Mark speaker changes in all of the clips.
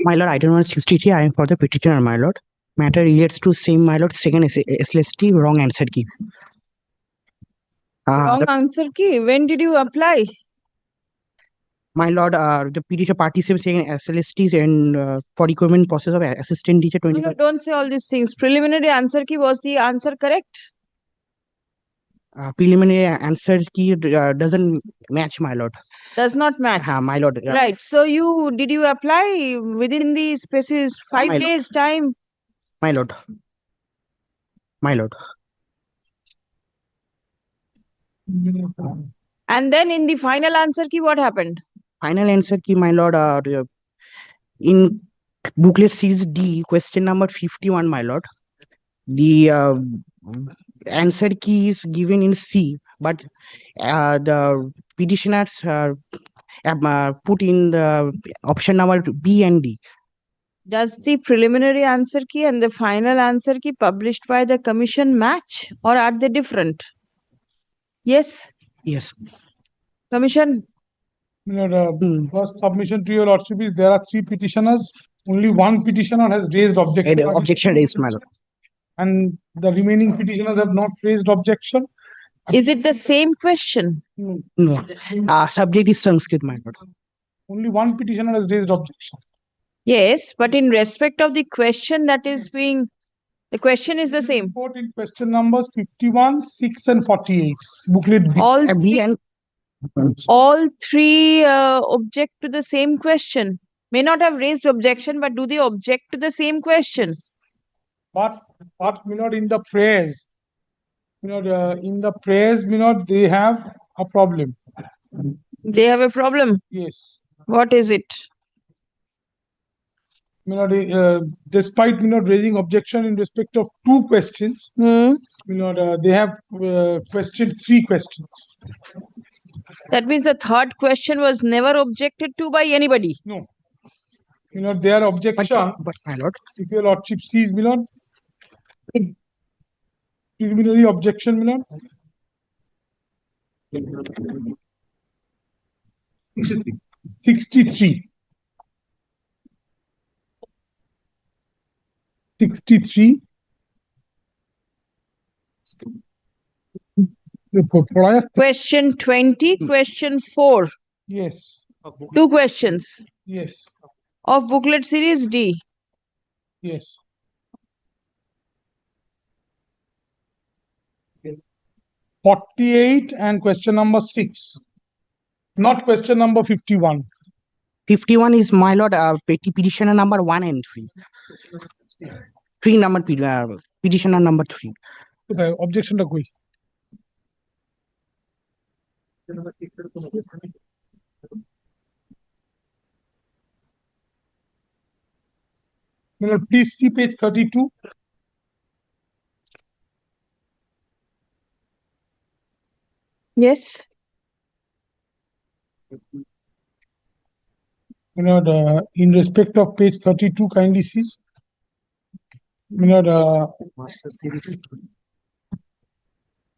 Speaker 1: My lord, item number 63, I am for the petitioner, my lord. Matter relates to same, my lord. Second SLST, wrong answer key.
Speaker 2: Wrong answer key. When did you apply?
Speaker 1: My lord, the petitioner participates in SLSTs and for recruitment process of assistant teacher
Speaker 2: No,
Speaker 1: 25.
Speaker 2: don't say all these things. Preliminary answer key, was the answer correct?
Speaker 1: Preliminary answer key doesn't match, my lord.
Speaker 2: Does not match.
Speaker 1: My lord.
Speaker 2: Right. So did you apply within the spaces 5
Speaker 1: My
Speaker 2: days time?
Speaker 1: My lord. My lord.
Speaker 2: And then in the final answer key, what happened?
Speaker 1: Final answer key, my lord, in booklet series D, question number 51, my lord. The answer key is given in C, but the petitioners put in the option number B and D.
Speaker 2: Does the preliminary answer key and the final answer key published by the commission match, or are they different? Yes?
Speaker 1: Yes.
Speaker 2: Commission?
Speaker 3: First submission to your lordship is there are 3 petitioners. Only one petitioner has raised objection.
Speaker 1: Objection raised, my lord.
Speaker 3: And the remaining petitioners have not raised objection.
Speaker 2: Is it the same question?
Speaker 1: No. Subject is Sanskrit, my lord.
Speaker 3: Only one petitioner has raised objection.
Speaker 2: Yes, but in respect of the question that is being, the question is the same.
Speaker 3: Report in question numbers 51, 6 and 48. Booklet B.
Speaker 2: All three object to the same question. May not have raised objection, but do they object to the same question?
Speaker 3: But in the prayers, in the prayers, they have a problem.
Speaker 2: They have a problem?
Speaker 3: Yes.
Speaker 2: What is it?
Speaker 3: Despite raising objection in respect of 2 questions, they have questioned 3 questions.
Speaker 2: That means the third question was never objected to by anybody.
Speaker 3: No. Their objection.
Speaker 1: But my lord,
Speaker 3: if your lordship sees, preliminary objection, 63. 63.
Speaker 2: Question 20, question 4.
Speaker 3: Yes.
Speaker 2: 2 questions.
Speaker 3: Yes.
Speaker 2: Of booklet series D.
Speaker 3: Yes. Okay. 48 and question number 6. Not question number 51.
Speaker 1: 51 is, my lord, petitioner number 1 and 3. 3 number petitioner number 3.
Speaker 3: Objection to koi. Please see page 32.
Speaker 2: Yes.
Speaker 3: In respect of page 32, kindly see.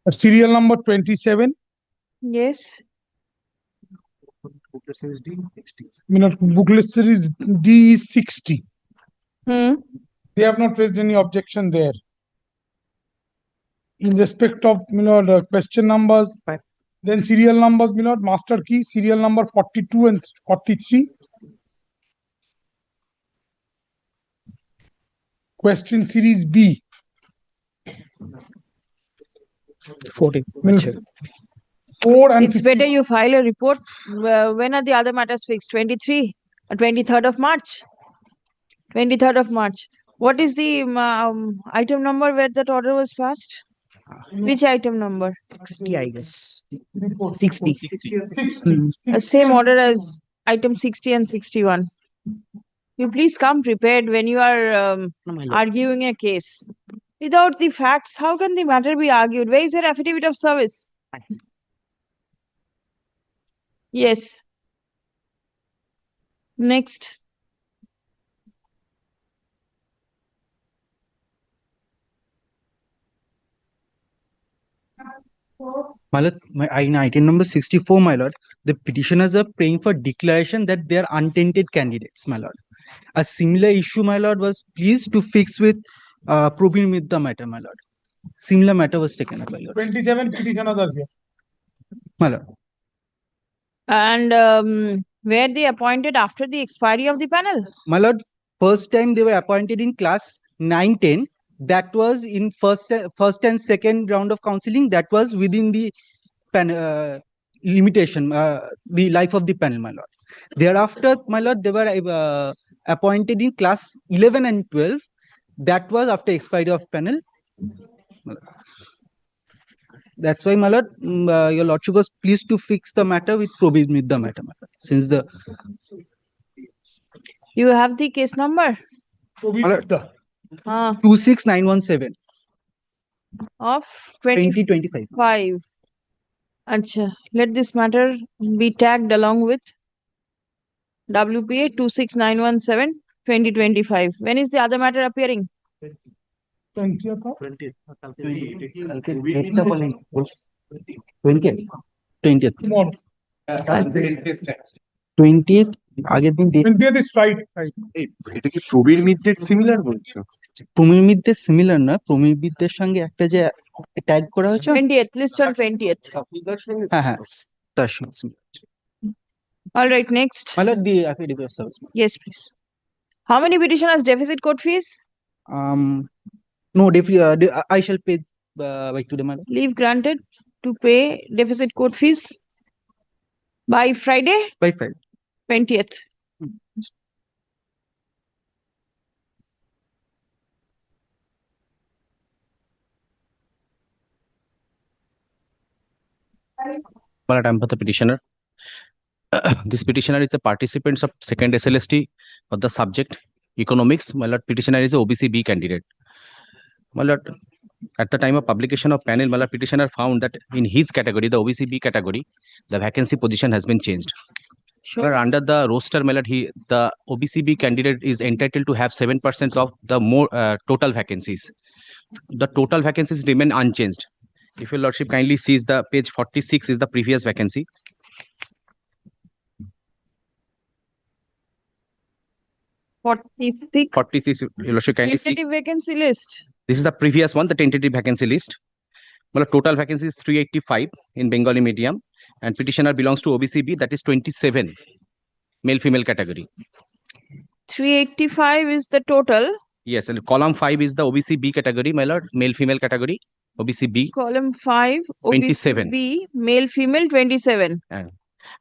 Speaker 3: Serial number 27.
Speaker 2: Yes.
Speaker 3: Booklet series D 60. Booklet series D is 60. They have not raised any objection there. In respect of the question numbers, then serial numbers, master key, serial number 42 and 43. Question series B.
Speaker 1: 40.
Speaker 3: 4 and
Speaker 2: it's
Speaker 3: 50.
Speaker 2: better you file a report. When are the other matters fixed? 23 or 23rd of March? 23rd of March. What is the item number where that order was passed? Which item number?
Speaker 1: 60, I guess. 60.
Speaker 2: Same order as item 60 and 61. You please come prepared when you are arguing a case. Without the facts, how can the matter be argued? Where is your affidavit of service? Yes. Next.
Speaker 4: My lord, in item number 64, my lord, the petitioners are praying for declaration that they are untainted candidates, my lord. A similar issue, my lord, was pleased to fix with probing with the matter, my lord. Similar matter was taken up, my lord.
Speaker 3: 27 petitioners are here.
Speaker 4: My lord.
Speaker 2: And were they appointed after the expiry of the panel?
Speaker 4: My lord, first time they were appointed in class 9-10. That was in first and second round of counseling. That was within the limitation, the life of the panel, my lord. Thereafter, my lord, they were appointed in class 11 and 12. That was after expiry of panel. That's why, my lord, your lordship was pleased to fix the matter with probing with the matter, my lord. Since the
Speaker 2: You have the case number?
Speaker 3: Provita.
Speaker 4: 26917
Speaker 2: Of
Speaker 4: 2025.
Speaker 2: 5. Acha, let this matter be tagged along with WPA 26917 2025. When is the other matter appearing?
Speaker 3: 20th of
Speaker 4: 20th.
Speaker 3: tomorrow.
Speaker 4: 20th আগের দিন date
Speaker 3: 20th is Friday.
Speaker 5: এটা কি প্রবীর মিত্রের similar বলছো?
Speaker 4: প্রমীর মিত্রের similar না, প্রমীর মিত্রের সঙ্গে একটা যে ট্যাগ করা হয়েছে
Speaker 2: 20th, list on 20th.
Speaker 4: হ্যাঁ হ্যাঁ তার সঙ্গে
Speaker 2: All right, next.
Speaker 4: মালার দিয়ে affidavit of service.
Speaker 2: Yes, please. How many petitioners deficit court fees?
Speaker 4: No, definitely I shall pay by today, madam.
Speaker 2: Leave granted to pay deficit court fees by Friday
Speaker 4: By Friday.
Speaker 2: 20th.
Speaker 6: I'm for the petitioner. This petitioner is a participant of second SLST of the subject economics. My lord, petitioner is a OBC B candidate. My lord, at the time of publication of panel, my lord, petitioner found that in his category, the OBC B category, the vacancy position has been changed. Sure. Under the roster, my lord, the OBC B candidate is entitled to have 7% of the more total vacancies. The total vacancies remain unchanged. If your lordship kindly sees the page 46 is the previous vacancy. 46, your lordship kindly see.
Speaker 2: Tentative vacancy list.
Speaker 6: This is the previous one, the tentative vacancy list. Well, total vacancy is 385 in Bengali medium, and petitioner belongs to OBC B, that is 27, male-female category.
Speaker 2: 385 is the total.
Speaker 6: Yes, and column 5 is the OBC B category, my lord, male-female category, OBC B.
Speaker 2: Column 5, OBC
Speaker 6: 27.
Speaker 2: B, male-female 27.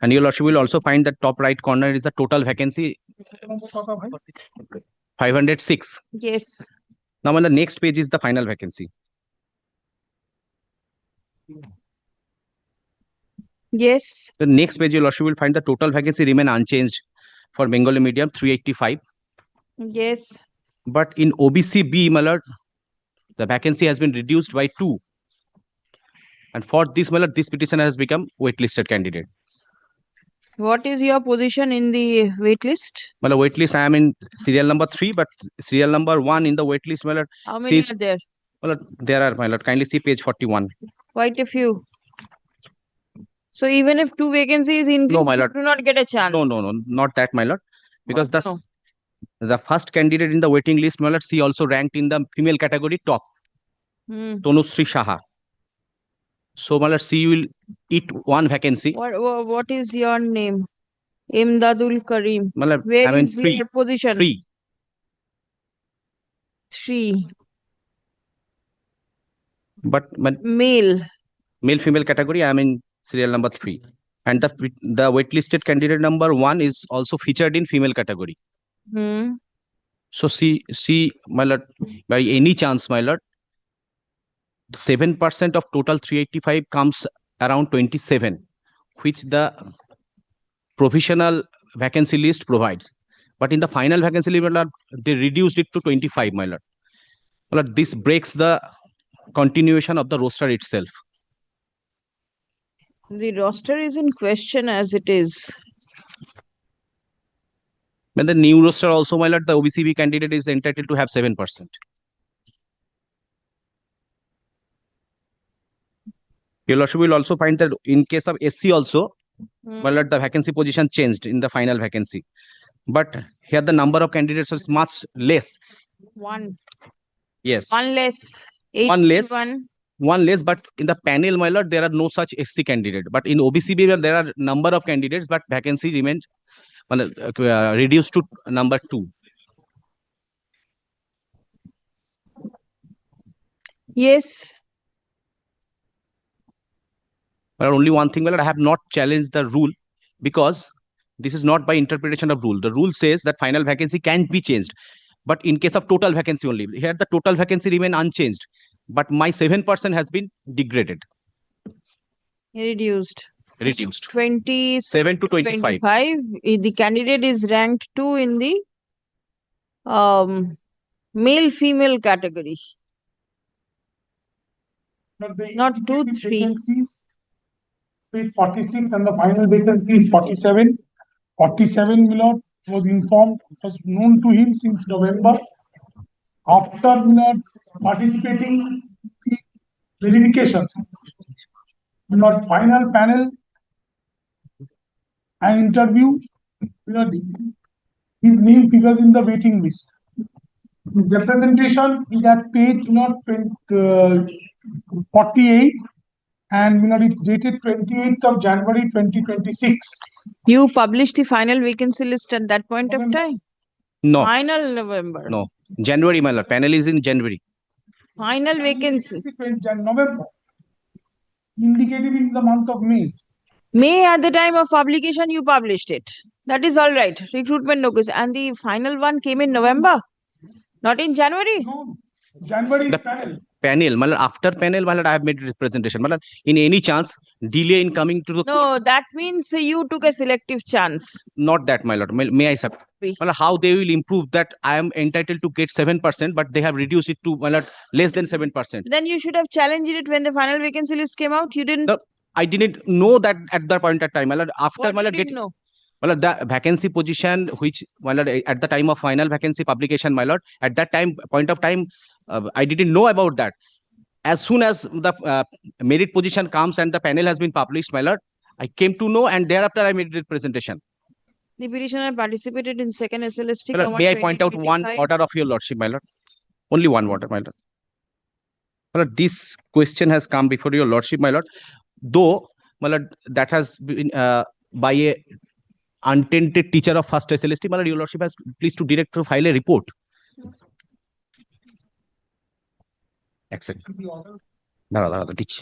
Speaker 6: And your lordship will also find the top right corner is the total vacancy 506.
Speaker 2: Yes.
Speaker 6: Now on the next page is the final vacancy.
Speaker 2: Yes.
Speaker 6: The next page your lordship will find the total vacancy remain unchanged for Bengali medium 385.
Speaker 2: Yes.
Speaker 6: But in OBC B, my lord, the vacancy has been reduced by 2. And for this, my lord, this petitioner has become waitlisted candidate.
Speaker 2: What is your position in the wait list?
Speaker 6: Well, wait list, I am in serial number 3, but serial number 1 in the wait list, my lord.
Speaker 2: How many
Speaker 6: says,
Speaker 2: are there?
Speaker 6: Well, there are, my lord. Kindly see page 41.
Speaker 2: Quite a few. So even if 2 vacancies increase,
Speaker 6: No, my lord.
Speaker 2: you do not get a chance.
Speaker 6: No, not that, my lord. Because the first candidate in the waiting list, my lord, she also ranked in the female category top. Tonusri Shaha. So, my lord, she will eat 1 vacancy.
Speaker 2: What is your name? Imdadul Karim.
Speaker 6: Malab,
Speaker 2: Where
Speaker 6: I mean,
Speaker 2: is your position?
Speaker 6: 3.
Speaker 2: 3.
Speaker 6: But
Speaker 2: male
Speaker 6: female category, I am in serial number 3. And the waitlisted candidate number 1 is also featured in female category. So see, my lord, by any chance, my lord, 7% of total 385 comes around 27, which the provisional vacancy list provides. But in the final vacancy list, my lord, they reduced it to 25, my lord. My lord, this breaks the continuation of the roster itself.
Speaker 2: The roster is in question as it is.
Speaker 6: When the new roster also, my lord, the OBCB candidate is entitled to have 7%. Your Lordship will also find that in case of SC also,
Speaker 2: Hmm.
Speaker 6: well, the vacancy position changed in the final vacancy. But here the number of candidates is much less.
Speaker 2: One.
Speaker 6: Yes.
Speaker 2: One less.
Speaker 6: One less.
Speaker 2: 81.
Speaker 6: One less, but in the panel, my lord, there are no such SC candidate. But in OBCB, there are number of candidates, but vacancy remains reduced to number 2.
Speaker 2: Yes.
Speaker 6: But only one thing, my lord, I have not challenged the rule because this is not by interpretation of rule. The rule says that final vacancy can be changed, but in case of total vacancy only. Here the total vacancy remain unchanged, but my 7% has been degraded,
Speaker 2: Reduced.
Speaker 6: reduced.
Speaker 2: 27
Speaker 6: to 25.
Speaker 2: 25. The candidate is ranked 2 in the male-female category. Not 2, 3.
Speaker 3: Vacancies, 46 and the final vacancy is 47. 47 Milord was informed, was known to him since November. After Milord participating in verification, Milord final panel and interview, Milord, his name figures in the waiting list. His representation is at page 48 and it's dated 28th of January 2026.
Speaker 2: You published the final vacancy list at that point of
Speaker 3: November.
Speaker 2: time?
Speaker 6: No,
Speaker 2: Final November.
Speaker 6: no. January, my lord. Panel is in January.
Speaker 2: Final vacancy.
Speaker 3: November. Indicated in the month of May.
Speaker 2: May at the time of publication you published it. That is all right. Recruitment notice. And the final one came in November, not in January.
Speaker 3: No, January is
Speaker 6: The
Speaker 3: panel.
Speaker 6: Panel, my lord, after panel, my lord, I have made representation. My lord, in any chance, delay in coming to the court,
Speaker 2: No, that means you took a selective chance.
Speaker 6: not that, my lord. May I sir?
Speaker 2: Be.
Speaker 6: My lord, how they will improve that I am entitled to get 7%, but they have reduced it to, my lord, less than 7%.
Speaker 2: Then you should have challenged it when the final vacancy list came out. You didn't.
Speaker 6: No, I didn't know that at that point of time, my lord. After,
Speaker 2: What
Speaker 6: my
Speaker 2: you
Speaker 6: lord,
Speaker 2: didn't
Speaker 6: getting,
Speaker 2: know?
Speaker 6: my lord, the vacancy position, which, my lord, at the time of final vacancy publication, my lord, at that time, point of time, I didn't know about that. As soon as the merit position comes and the panel has been published, my lord, I came to know and thereafter I made the presentation.
Speaker 2: The petitioner participated in second SLST.
Speaker 6: My lord, may I point out one
Speaker 2: 2025.
Speaker 6: order of your lordship, my lord? Only one order, my lord. My lord, this question has come before your lordship, my lord. Though, my lord, that has been by a untainted teacher of first SLST, my lord, your lordship has pleased to direct to file a report. Excellent. দাঁড়া দিচ্ছি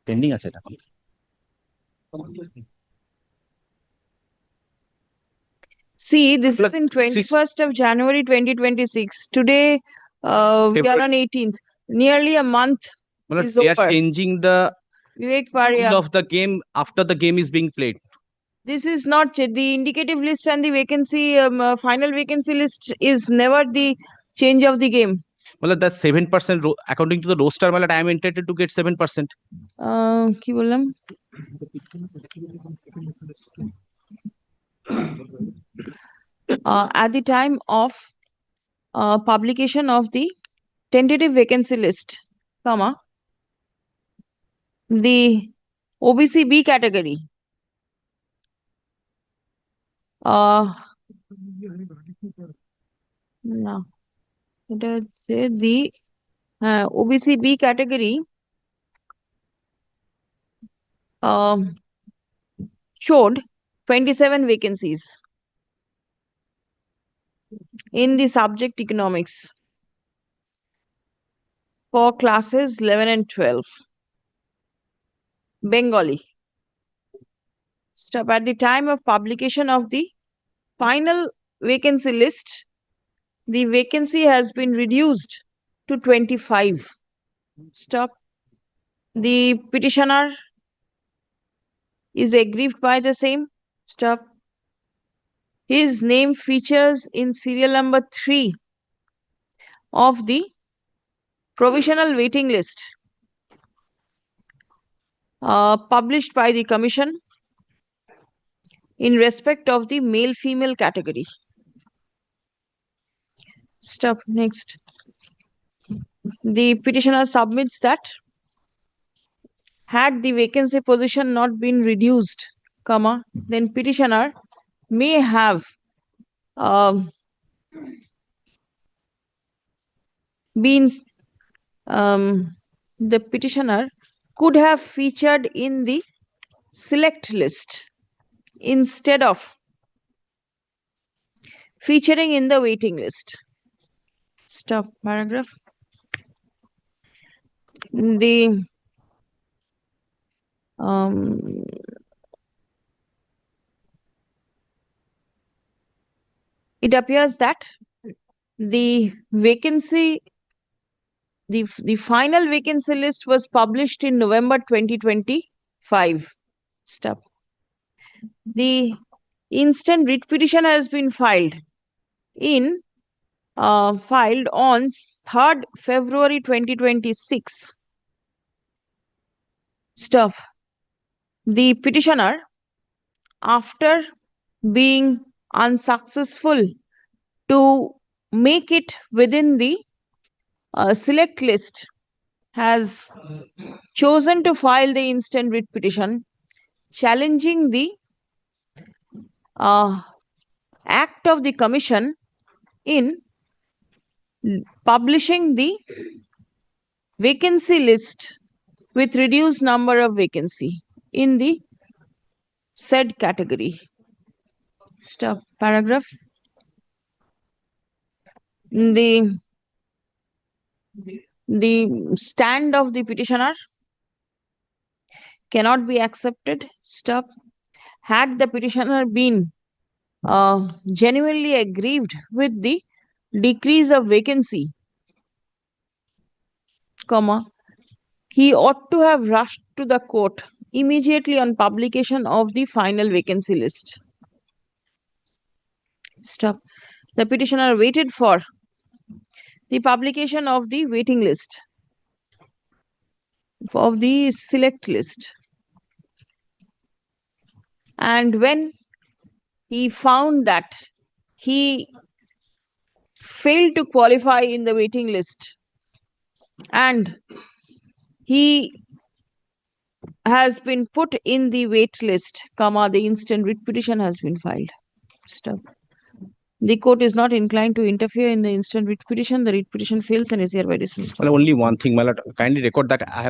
Speaker 6: pending আছে এটা
Speaker 2: See, this
Speaker 6: Look,
Speaker 2: is in 21st of January 2026. Today, we are
Speaker 6: February.
Speaker 2: on 18th. Nearly a month
Speaker 6: My lord,
Speaker 2: is
Speaker 6: they are
Speaker 2: over.
Speaker 6: changing the
Speaker 2: Vivek
Speaker 6: rule
Speaker 2: Paria.
Speaker 6: of the game after the game is being played.
Speaker 2: This is not the indicative list and the vacancy, final vacancy list is never the change of the game.
Speaker 6: Well, that's 7%. According to the roster, well, I am entitled to get 7%.
Speaker 2: কি বললাম? At the time of publication of the tentative vacancy list, comma, the OBCB category, no, এটা হচ্ছে the OBCB category showed 27 vacancies in the subject economics for classes 11 and 12. Bengali. Stop. At the time of publication of the final vacancy list, the vacancy has been reduced to 25. Stop. The petitioner is aggrieved by the same. Stop. His name features in serial number 3 of the provisional waiting list published by the commission in respect of the male-female category. Stop. Next. The petitioner submits that had the vacancy position not been reduced, comma, then petitioner may have been the petitioner could have featured in the select list instead of featuring in the waiting list. Stop paragraph. The it appears that the vacancy, the final vacancy list was published in November 2025. Stop. The instant writ petition has been filed on 3rd February 2026. Stop. The petitioner, after being unsuccessful to make it within the select list, has chosen to file the instant writ petition challenging the act of the commission in publishing the vacancy list with reduced number of vacancy in the said category. Stop paragraph. The stand of the petitioner cannot be accepted. Stop. Had the petitioner been genuinely aggrieved with the decrease of vacancy, comma, he ought to have rushed to the court immediately on publication of the final vacancy list. Stop. The petitioner waited for the publication of the waiting list, of the select list. And when he found that he failed to qualify in the waiting list and he has been put in the wait list, comma, the instant writ petition has been filed. Stop. The court is not inclined to interfere in the instant writ petition. The writ petition fails and is hereby dismissed.
Speaker 6: Well, only one thing, my lord. Kindly record that I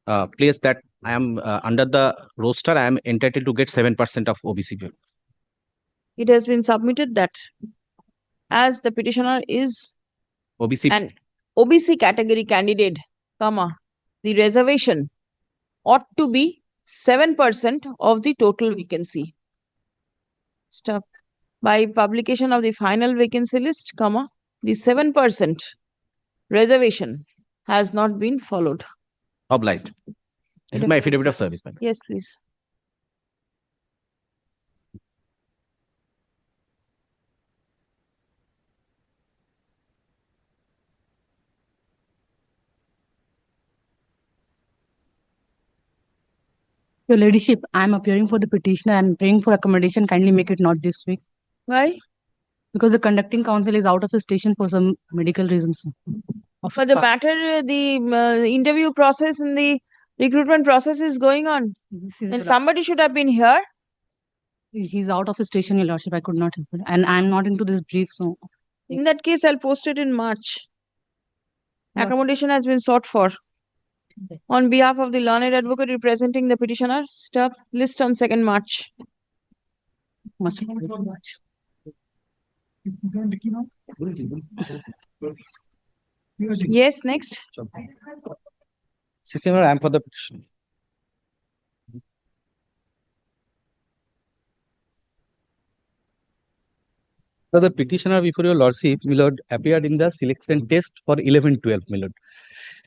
Speaker 6: have placed that I am under the roster. I am entitled to get 7% of OBC bill.
Speaker 2: It has been submitted that as the petitioner is
Speaker 6: OBC
Speaker 2: an OBC category candidate, comma, the reservation ought to be 7% of the total vacancy. Stop. By publication of the final vacancy list, comma, the 7% reservation has not been followed.
Speaker 6: obliged. This is my affidavit of service, madam.
Speaker 2: Yes, please.
Speaker 7: Your Ladyship, I am appearing for the petitioner and praying for accommodation. Kindly make it not this week.
Speaker 2: Why?
Speaker 7: Because the conducting counsel is out of the station for some medical reasons.
Speaker 2: For the matter, the interview process and the recruitment process is going on. And somebody should have been here.
Speaker 7: He's out of his station, Your Lordship. I could not help it. And I'm not into this brief, so.
Speaker 2: In that case, I'll post it in March.
Speaker 7: What?
Speaker 2: Accommodation has been sought for. On behalf of the learned advocate representing the petitioner, stop list on 2nd March.
Speaker 7: Must have been much.
Speaker 2: Yes, next.
Speaker 6: 16, I am for the petition. So the petitioner before your lordship, my lord, appeared in the selection test for 11-12, my lord.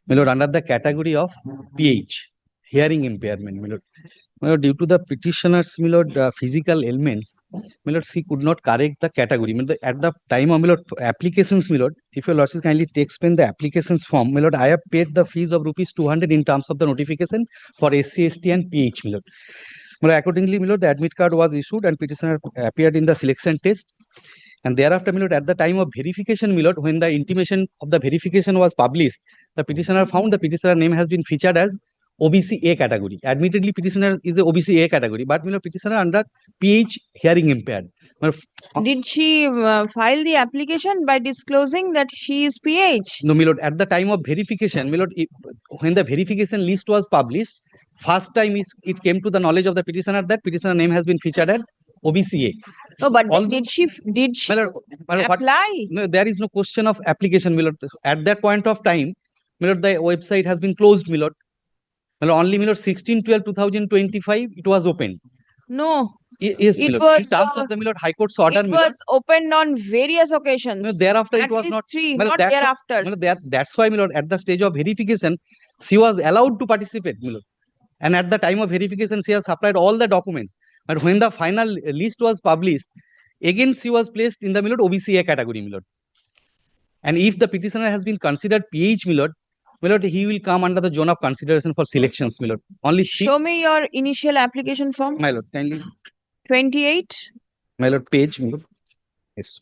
Speaker 6: My lord, under the category of PH, hearing impairment, my lord. My lord, due to the petitioner's, my lord, physical ailments, my lord, she could not correct the category. My lord, at the time of, my lord, applications, my lord, if your lordship kindly explain the applications form, my lord, I have paid the fees of rupees 200 in terms of the notification for SC, ST and PH, my lord. My lord, accordingly, my lord, the admit card was issued and petitioner appeared in the selection test.
Speaker 4: And thereafter, my lord, at the time of verification, my lord, when the intimation of the verification was published, the petitioner found the petitioner name has been featured as OBC A category. Admittedly, petitioner is a OBC A category, but my lord, petitioner under PH hearing impaired. My lord,
Speaker 2: Did she file the application by disclosing that she is PH?
Speaker 4: no, my lord, at the time of verification, my lord, when the verification list was published, first time it came to the knowledge of the petitioner that petitioner name has been featured at OBCA.
Speaker 2: No, but
Speaker 4: Although-
Speaker 2: did she
Speaker 4: My lord, what-
Speaker 2: apply?
Speaker 4: no, there is no question of application, my lord. At that point of time, my lord, the website has been closed, my lord. My lord, only my lord, 16/12/2025, it was opened.
Speaker 2: No,
Speaker 4: Yes, my
Speaker 2: It
Speaker 4: lord.
Speaker 2: was,
Speaker 4: In terms of the my lord, High Court's order,
Speaker 2: it
Speaker 4: my lord.
Speaker 2: was opened on various occasions.
Speaker 4: No, thereafter it
Speaker 2: At
Speaker 4: was
Speaker 2: least
Speaker 4: not.
Speaker 2: 3,
Speaker 4: My lord,
Speaker 2: not
Speaker 4: that's why-
Speaker 2: thereafter.
Speaker 4: my lord, that's why, my lord, at the stage of verification, she was allowed to participate, my lord. And at the time of verification, she has supplied all the documents. But when the final list was published, again she was placed in the my lord, OBCA category, my lord. And if the petitioner has been considered PH, my lord, he will come under the zone of consideration for selections, my lord. Only she,
Speaker 2: Show me your initial application form.
Speaker 4: my lord, kindly,
Speaker 2: 28.
Speaker 4: my lord, page, my lord. Yes.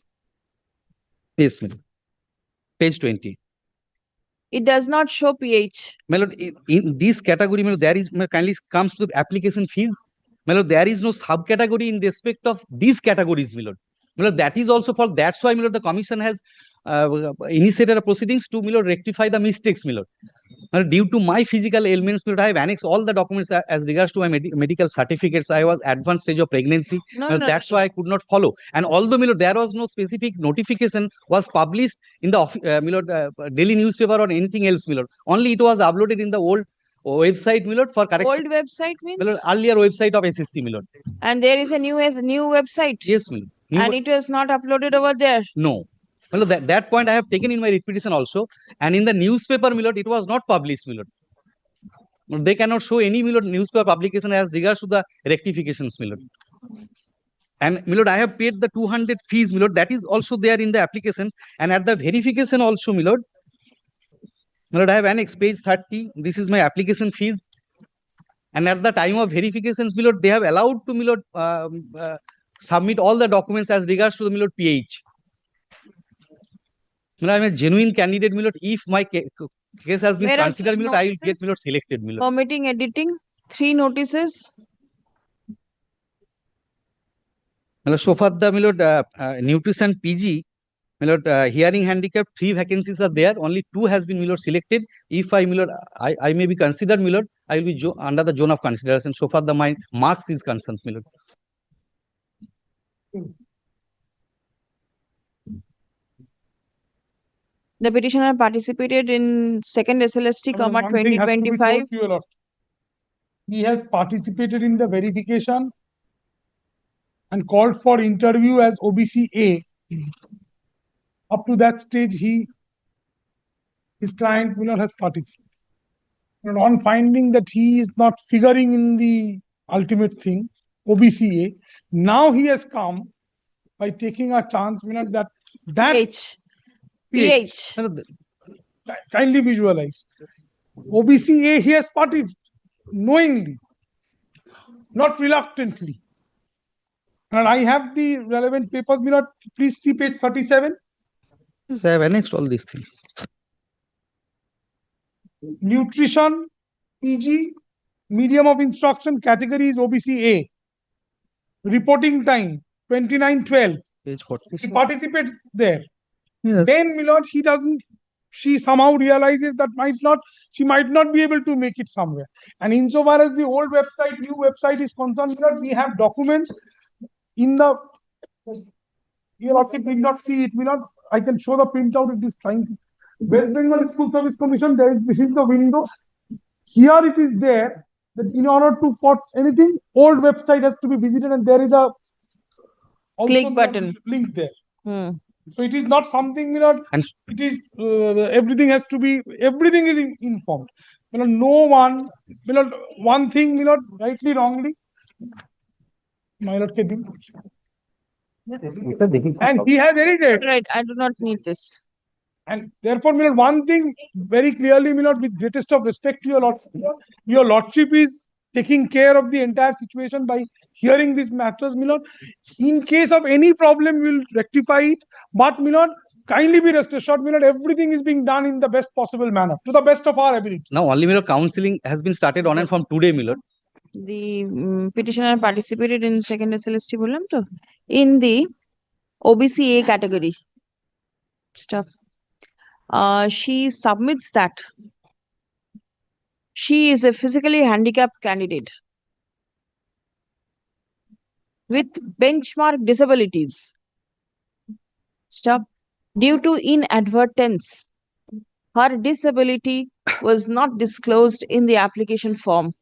Speaker 4: Yes, my lord. Page 20.
Speaker 2: It does not show PH.
Speaker 4: My lord, in this category, my lord, there is, my lord, kindly comes to the application fees. My lord, there is no subcategory in respect of these categories, my lord. My lord, that is also for, that's why, my lord, the commission has initiated a proceedings to, my lord, rectify the mistakes, my lord. My lord, due to my physical ailments, my lord, I have annexed all the documents as regards to my medical certificates. I was advanced stage of pregnancy.
Speaker 2: No,
Speaker 4: My lord,
Speaker 2: no,
Speaker 4: that's why I could not follow. And although, my lord, there was no specific notification was published in the my lord, daily newspaper or anything else, my lord. Only it was uploaded in the old website, my lord, for correction.
Speaker 2: Old website means?
Speaker 4: My lord, earlier website of SSC, my lord.
Speaker 2: And there is a new website.
Speaker 4: Yes, my lord.
Speaker 2: And it was not uploaded over there.
Speaker 4: No. My lord, that point I have taken in my writ petition also. And in the newspaper, my lord, it was not published, my lord. They cannot show any, my lord, newspaper publication as regards to the rectifications, my lord. And my lord, I have paid the 200 fees, my lord. That is also there in the application. And at the verification also, my lord, I have annexed page 30. This is my application fees. And at the time of verifications, my lord, they have allowed to, my lord, submit all the documents as regards to the, my lord, PH. My lord, I am a genuine candidate, my lord. If my case has been
Speaker 2: Where are
Speaker 4: considered,
Speaker 2: these
Speaker 4: my lord, I will get,
Speaker 2: notices?
Speaker 4: my lord, selected, my lord.
Speaker 2: Permitting editing. 3 notices.
Speaker 4: My lord, so far the, my lord, nutrition PG, my lord, hearing handicap, 3 vacancies are there. Only 2 has been, my lord, selected. If I, my lord, I may be considered, my lord, I will be under the zone of consideration. So far the my marks is concerned, my lord.
Speaker 2: The petitioner participated in second SLST,
Speaker 3: One
Speaker 2: comma
Speaker 3: thing has to be
Speaker 2: 2025.
Speaker 3: told to you, Lord. He has participated in the verification and called for interview as OBC A. Up to that stage, his client, has participated. And on finding that he is not figuring in the ultimate thing, OBC A, now he has come by taking a chance, that
Speaker 2: PH.
Speaker 3: PH.
Speaker 2: PH.
Speaker 3: Kindly visualize. OBC A, he has participated knowingly, not reluctantly. And I have the relevant papers, please see page 37.
Speaker 4: Yes, I have annexed all these things.
Speaker 3: Nutrition, PG, medium of instruction, category is OBC A. Reporting time, 29/12.
Speaker 4: Page 40.
Speaker 3: He participates there.
Speaker 4: Yes.
Speaker 3: Then, she somehow realizes that she might not be able to make it somewhere. And insofar as the old website, new website is concerned, we have documents in the, you did not see it, I can show the printout, it is trying. West Bengal School Service Commission, this is the window. Here it is there, that in order to put anything, old website has to be visited, and there is a
Speaker 2: Click button.
Speaker 3: link there.
Speaker 2: Hmm.
Speaker 3: So it is not something,
Speaker 4: And
Speaker 3: it is everything has to be, everything is informed. No one, one thing, rightly, wrongly. My lord, and he has edited.
Speaker 2: Right, I do not need this.
Speaker 3: And therefore, one thing very clearly, with greatest of respect to your lordship is taking care of the entire situation by hearing these matters, Milord. In case of any problem, we'll rectify it. But, Milord, kindly be rest assured, Milord, everything is being done in the best possible manner, to the best of our ability.
Speaker 6: Now, only Milord, counseling has been started on and from today, Milord.
Speaker 2: The petitioner participated in second SLST bolam to in the OBC A category stuff. She submits that she is a physically handicapped candidate with benchmark disabilities. Stop. Due to inadvertence, her disability was not disclosed in the application form.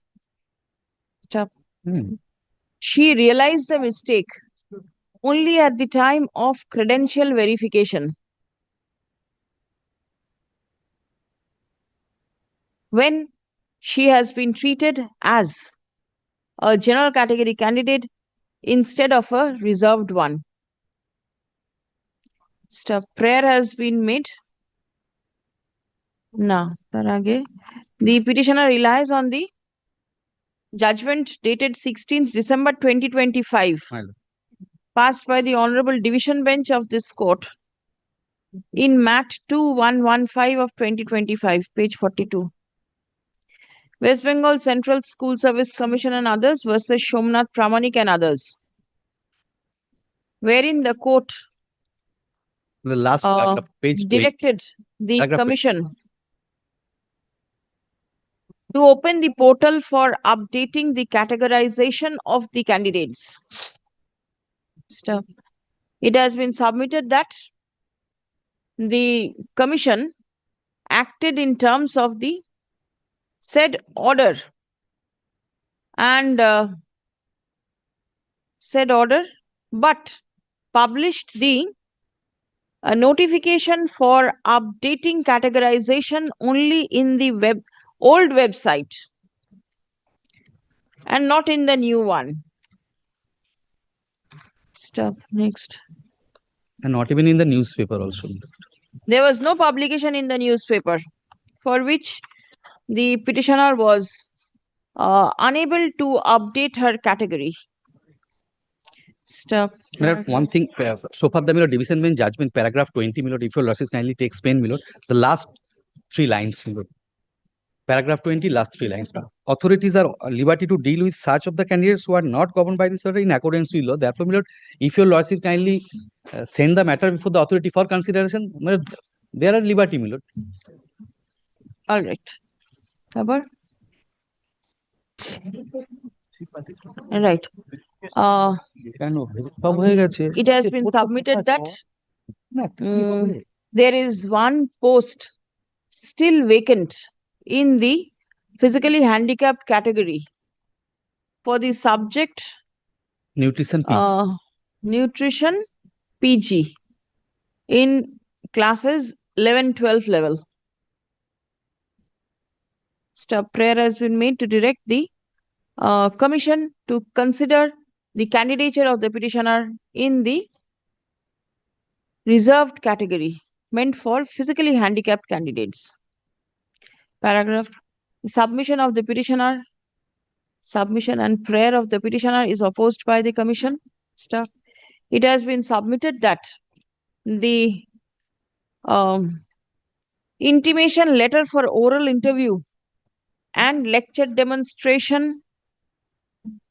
Speaker 2: Stop. She realized the mistake only at the time of credential verification. When she has been treated as a general category candidate instead of a reserved one. Stop. Prayer has been made. No. The petitioner relies on the judgment dated 16th December 2025, passed by the Honorable Division Bench of this court in MAT 2115 of 2025, page 42. West Bengal Central School Service Commission and others versus Somnath Pramanik and others, wherein the court
Speaker 6: The last paragraph, page 2.
Speaker 2: directed the
Speaker 6: Paragraph
Speaker 2: commission to open the portal for updating the categorization of the candidates. Stop. It has been submitted that the commission acted in terms of the said order and but published the notification for updating categorization only in the old website and not in the new one. Stop. Next.
Speaker 6: And not even in the newspaper also.
Speaker 2: There was no publication in the newspaper, for which the petitioner was unable to update her category. Stop.
Speaker 6: Milord, one thing, so far the Milord Division Bench judgment, paragraph 20, Milord, if your losses kindly take pen, Milord, the last 3 lines, Milord. Paragraph 20, last 3 lines. Authorities are at liberty to deal with such of the candidates who are not governed by this order in accordance with law. Therefore, Milord, if your lordship kindly send the matter before the authority for consideration, Milord, there are liberty, Milord.
Speaker 2: All right. Cover. Right. It has been submitted that there is one post still vacant in the physically handicapped category for the subject
Speaker 6: Nutrition PG.
Speaker 2: nutrition PG in classes 11-12 level. Stop. Prayer has been made to direct the commission to consider the candidature of the petitioner in the reserved category meant for physically handicapped candidates. Paragraph. Submission of the petitioner, submission and prayer of the petitioner is opposed by the commission. Stuff. It has been submitted that the intimation letter for oral interview and lecture demonstration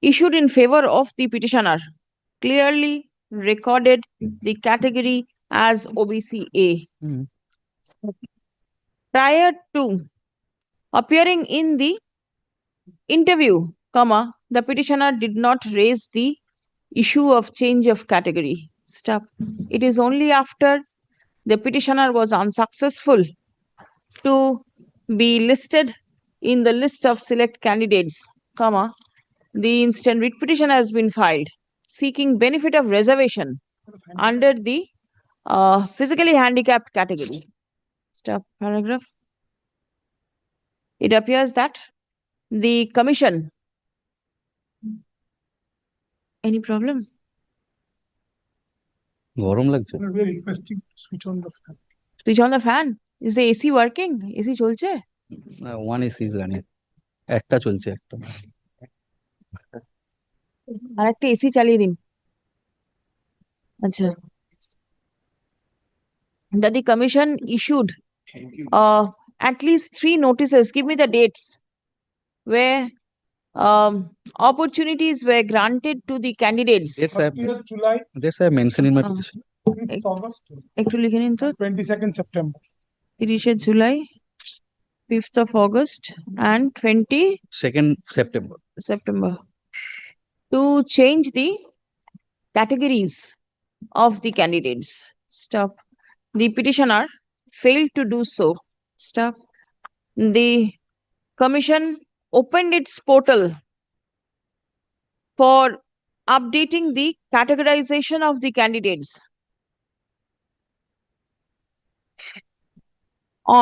Speaker 2: issued in favor of the petitioner clearly recorded the category as OBC A. Prior to appearing in the interview, the petitioner did not raise the issue of change of category. Stop. It is only after the petitioner was unsuccessful to be listed in the list of select candidates, the instant writ petition has been filed seeking benefit of reservation under the physically handicapped category. Stop. Paragraph. It appears that the commission. Any problem?
Speaker 3: We're requesting to switch on the fan.
Speaker 2: Switch on the fan. Is the AC working? AC cholche?
Speaker 6: One AC is running. Ekta cholche ekta.
Speaker 2: আর একটা AC চালিয়ে দিন। আচ্ছা। That the commission issued at least 3 notices. Give me the dates where opportunities were granted to the candidates.
Speaker 4: Yes, I have,
Speaker 3: 30th July,
Speaker 4: yes, I have mentioned in my
Speaker 2: Uh,
Speaker 4: petition.
Speaker 3: 5th August,
Speaker 2: একটু লিখে নিন তো।
Speaker 3: 22nd September.
Speaker 2: 30 July, 5th of August and 20
Speaker 4: 2nd September.
Speaker 2: September to change the categories of the candidates. Stop. The petitioner failed to do so. Stop. The commission opened its portal for updating the categorization of the candidates.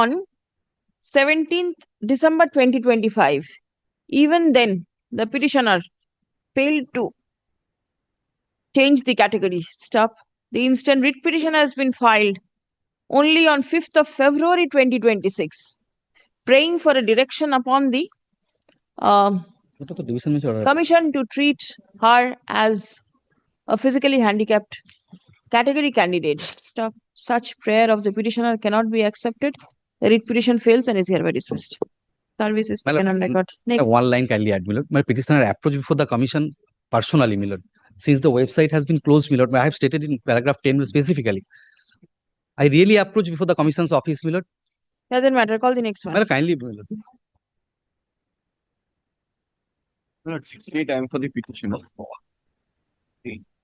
Speaker 2: On 17th December 2025, even then, the petitioner failed to change the category. Stop. The instant writ petition has been filed only on 5th of February 2026, praying for a direction upon the
Speaker 4: ওটা তো division বেঞ্চে order
Speaker 2: commission to treat her as a physically handicapped category candidate. Stop. Such prayer of the petitioner cannot be accepted. The writ petition fails and is hereby dismissed. Service is taken on record. Next.
Speaker 4: One line kindly add, my lord. My petitioner approached before the commission personally, my lord. Since the website has been closed, my lord, I have stated in paragraph 10 specifically. I really approached before the commission's office, my lord.
Speaker 2: Doesn't matter. Call the next
Speaker 4: My
Speaker 2: one.
Speaker 4: lord, kindly, my lord.
Speaker 5: My lord, 68 I am for the petitioner.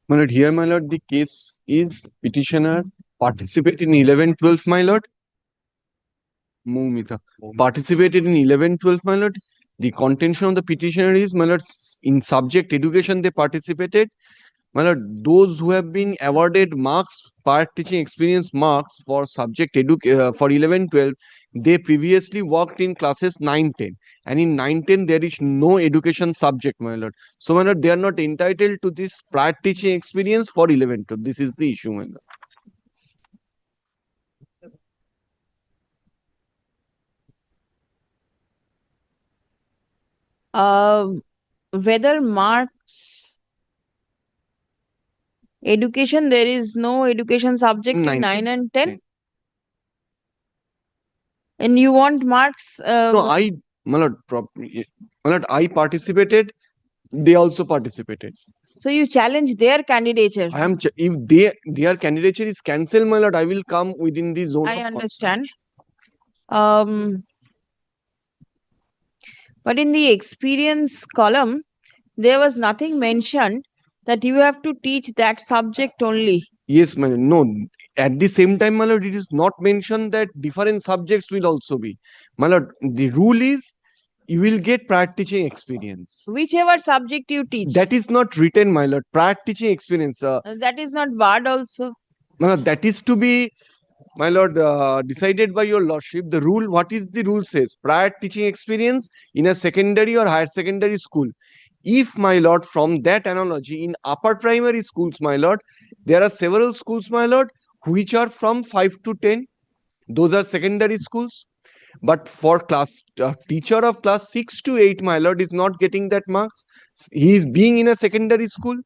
Speaker 5: My lord, here, my lord, the case is petitioner participated in 11-12, my lord. Moumita. Participated in 11-12, my lord. The contention of the petitioner is, my lord, in subject education they participated. My lord, those who have been awarded marks, part teaching experience marks for subject for 11-12, they previously worked in classes 9-10. And in 9-10, there is no education subject, my lord. So, my lord, they are not entitled to this prior teaching experience for 11-12. This is the issue, my lord.
Speaker 2: Whether marks education, there is no education subject in
Speaker 5: 9,
Speaker 2: 9 and 10.
Speaker 5: 10.
Speaker 2: And you want marks?
Speaker 5: No, my lord, my lord, I participated. They also participated.
Speaker 2: So you challenge their candidature.
Speaker 5: I am if their candidature is cancelled, my lord, I will come within the zone.
Speaker 2: I
Speaker 5: of
Speaker 2: understand. But in the experience column, there was nothing mentioned that you have to teach that subject only.
Speaker 5: Yes, my lord. No, at the same time, my lord, it is not mentioned that different subjects will also be. My lord, the rule is you will get prior teaching experience.
Speaker 2: Whichever subject you teach.
Speaker 5: That is not written, my lord. Prior teaching experience.
Speaker 2: That is not barred also.
Speaker 5: My lord, that is to be, my lord, decided by your lordship. The rule, what is the rule says? Prior teaching experience in a secondary or higher secondary school. If, my lord, from that analogy, in upper primary schools, my lord, there are several schools, my lord, which are from 5 to 10. Those are secondary schools. But for class teacher of class 6 to 8, my lord, is not getting that marks. He is being in a secondary school.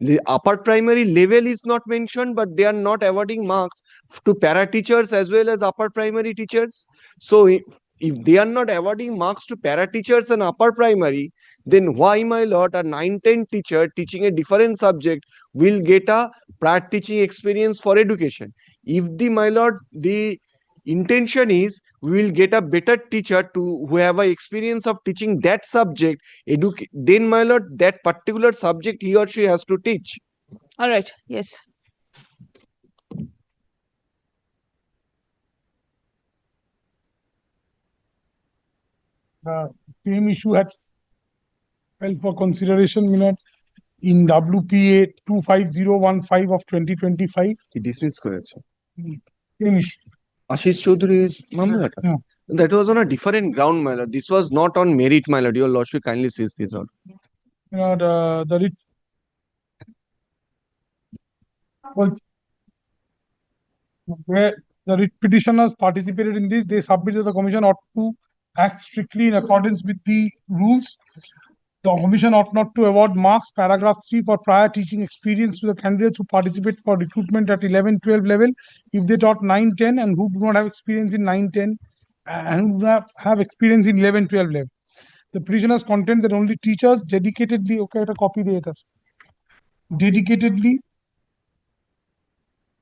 Speaker 5: The upper primary level is not mentioned, but they are not awarding marks to para teachers as well as upper primary teachers. So if they are not awarding marks to para teachers and upper primary, then why, my lord, a 9-10 teacher teaching a different subject will get a prior teaching experience for education? If the, my lord, the intention is we will get a better teacher to who have a experience of teaching that subject, then, my lord, that particular subject he or she has to teach.
Speaker 2: All right. Yes.
Speaker 3: Same issue had fell for consideration, my lord, in WPA 25015 of 2025.
Speaker 5: He dismissed করেছে।
Speaker 3: Same issue.
Speaker 5: Ashish Chaudhary's মামলা
Speaker 3: Yeah.
Speaker 5: that was on a different ground, my lord. This was not on merit, my lord. Your lordship kindly sees this out.
Speaker 3: The writ well, where the writ petitioners participated in this, they submitted the commission ought to act strictly in accordance with the rules. The commission ought not to award marks, paragraph 3, for prior teaching experience to the candidates who participate for recruitment at 11-12 level if they taught 9-10 and who do not have experience in 9-10 and who do not have experience in 11-12 level. The petitioners contend that only teachers dedicatedly, okay, a copy later, dedicatedly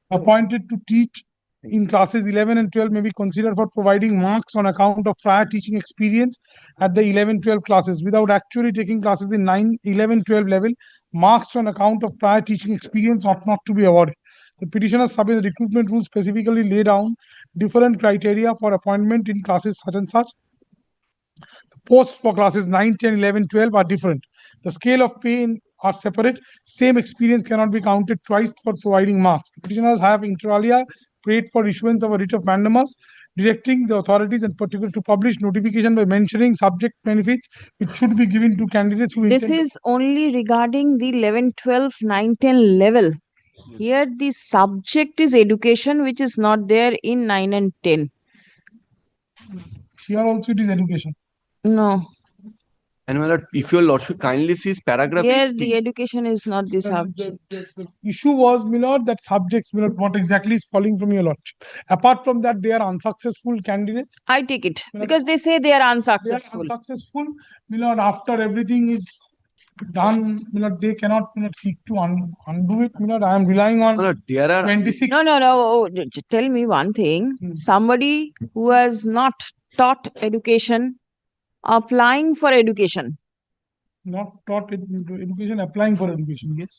Speaker 3: appointed to teach in classes 11 and 12 may be considered for providing marks on account of prior teaching experience at the 11-12 classes without actually taking classes in 9-11-12 level. Marks on account of prior teaching experience ought not to be awarded. The petitioners submit the recruitment rules specifically lay down different criteria for appointment in classes such and such. The posts for classes 9, 10, 11, 12 are different. The scale of pay are separate. Same experience cannot be counted twice for providing marks. The petitioners have inter alia prayed for issuance of a writ of mandamus directing the authorities and particular to publish notification by mentioning subject benefits which should be given to candidates who
Speaker 2: This
Speaker 3: intend.
Speaker 2: is only regarding the 11, 12, 9, 10 level. Here the subject is education, which is not there in 9 and 10.
Speaker 3: Here also it is education.
Speaker 2: No,
Speaker 5: And my lord, if your lordship kindly sees paragraph
Speaker 2: here
Speaker 5: 50,
Speaker 2: the education is not the subject.
Speaker 3: The issue was, my lord, that subjects, my lord, what exactly is falling from your lordship. Apart from that, they are unsuccessful candidates.
Speaker 2: I take it because they say they are
Speaker 3: They are
Speaker 2: unsuccessful.
Speaker 3: unsuccessful, my lord, after everything is done, my lord, they cannot, my lord, seek to undo it. My lord, I am relying
Speaker 5: my
Speaker 3: on
Speaker 5: lord, there are
Speaker 3: 26.
Speaker 2: No. Oh, tell me one thing. Somebody who has not taught education, applying for education.
Speaker 3: Not taught education, applying for education, yes.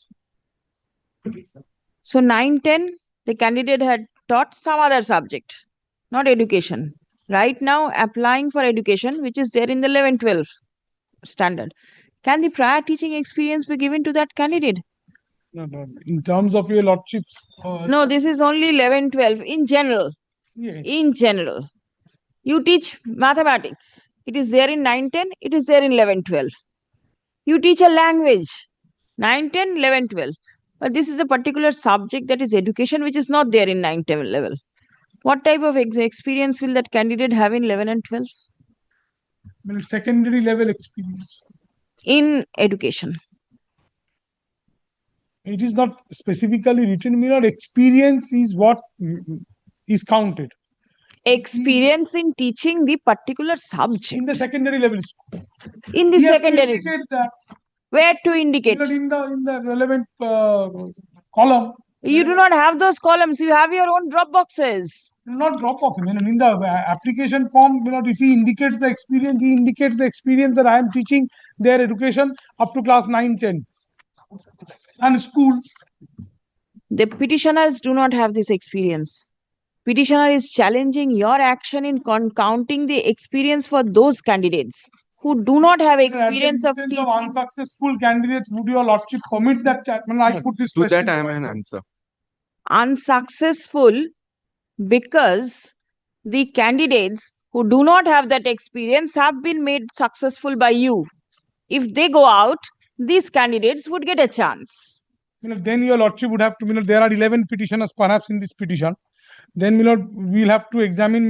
Speaker 2: So 9, 10, the candidate had taught some other subject, not education. Right now, applying for education, which is there in the 11, 12 standard. Can the prior teaching experience be given to that candidate?
Speaker 3: No. In terms of your lordships.
Speaker 2: No, this is only 11, 12 in general.
Speaker 3: Yes.
Speaker 2: In general. You teach mathematics. It is there in 9, 10. It is there in 11, 12. You teach a language. 9, 10, 11, 12. But this is a particular subject that is education, which is not there in 9, 10 level. What type of experience will that candidate have in 11 and 12?
Speaker 3: Well, secondary level experience.
Speaker 2: In education.
Speaker 3: It is not specifically written, my lord. Experience is what is counted.
Speaker 2: Experience in teaching the particular subject.
Speaker 3: In the secondary level school.
Speaker 2: In the
Speaker 3: He has to
Speaker 2: secondary.
Speaker 3: indicate that.
Speaker 2: Where to indicate?
Speaker 3: In the relevant column.
Speaker 2: You do not have those columns. You have your own drop boxes.
Speaker 3: Not drop off. In the application form, if he indicates the experience, he indicates the experience that I am teaching their education up to class 9, 10. And school.
Speaker 2: The petitioners do not have this experience. Petitioner is challenging your action in counting the experience for those candidates who do not have experience of teaching.
Speaker 3: Unsuccessful candidates, would your lordship permit that chat? I put this
Speaker 5: to
Speaker 3: question.
Speaker 5: that I am an answer.
Speaker 2: Unsuccessful because the candidates who do not have that experience have been made successful by you. If they go out, these candidates would get a chance.
Speaker 3: Then your lordship would have to, there are 11 petitioners perhaps in this petition. Then, we'll have to examine,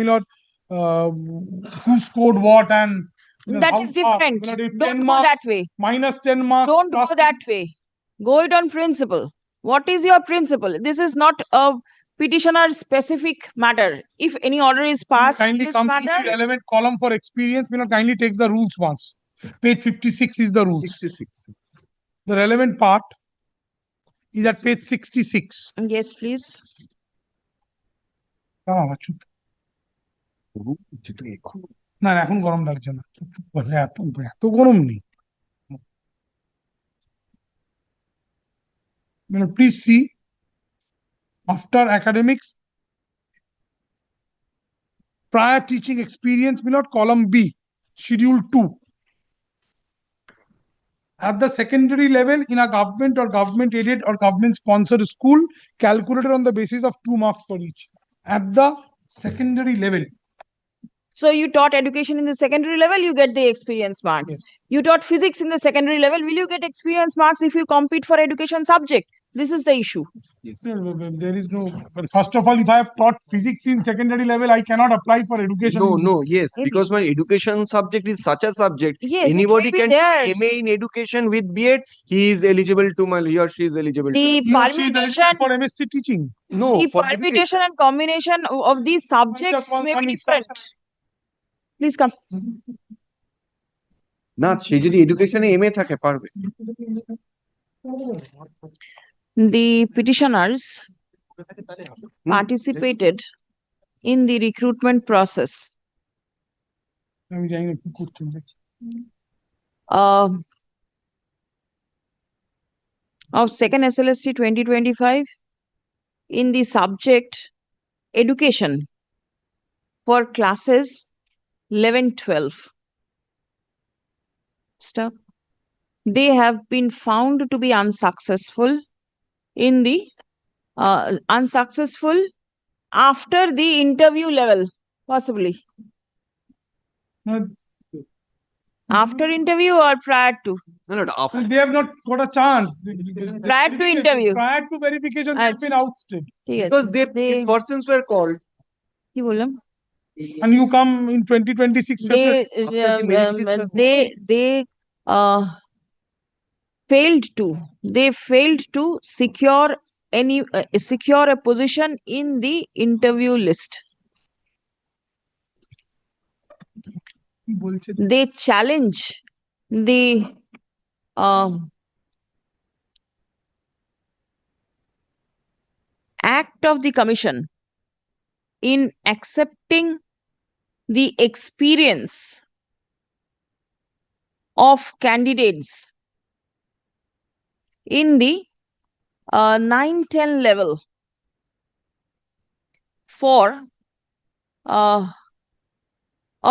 Speaker 3: who scored what and.
Speaker 2: That is different. Don't go that way.
Speaker 3: Minus 10 marks.
Speaker 2: Don't go that way. Go it on principle. What is your principle? This is not a petitioner specific matter. If any order is passed,
Speaker 3: kindly
Speaker 2: this
Speaker 3: comes
Speaker 2: matter.
Speaker 3: to the relevant column for experience. Kindly takes the rules once. Page 56 is the rules.
Speaker 5: 66.
Speaker 3: The relevant part is at page 66.
Speaker 2: Yes, please.
Speaker 3: না এখন গরম লাগছে না এত গরম নেই please see after academics prior teaching experience column B schedule 2 at the secondary level in a government or government aided or government sponsored school calculated on the basis of 2 marks for each at the secondary level.
Speaker 2: So you taught education in the secondary level, you get the experience marks.
Speaker 3: Yes.
Speaker 2: You taught physics in the secondary level, will you get experience marks if you compete for education subject? This is the issue.
Speaker 3: There is no. But first of all, if I have taught physics in secondary level, I cannot apply for education.
Speaker 5: No, yes,
Speaker 2: Maybe.
Speaker 5: because my education subject is such a subject.
Speaker 2: Yes,
Speaker 5: Anybody
Speaker 2: it may be
Speaker 5: can
Speaker 2: there.
Speaker 5: do MA in education with B.Ed. He is eligible to my, he or she is eligible.
Speaker 2: The
Speaker 3: He or she is eligible
Speaker 2: permutation,
Speaker 3: for MSc teaching.
Speaker 5: No,
Speaker 2: the
Speaker 5: for
Speaker 2: permutation and combination of these subjects may be different. Please come.
Speaker 5: না সে যদি এডুকেশনে MA থাকে পারবে।
Speaker 2: The petitioners participated in the recruitment process
Speaker 3: আমি জানি না কি করছেন।
Speaker 2: of second SLST 2025 in the subject education for classes 11-12. Stop. They have been found to be unsuccessful in the unsuccessful after the interview level, possibly. After interview or prior to?
Speaker 5: No, after.
Speaker 3: They have not got a chance.
Speaker 2: Prior to interview.
Speaker 3: Prior to verification, they have been ousted.
Speaker 5: Because these persons were called.
Speaker 2: কি বললাম?
Speaker 3: And you come in 2026 February.
Speaker 2: They failed to secure a position in the interview list. They challenge the act of the commission in accepting the experience of candidates in the 9-10 level for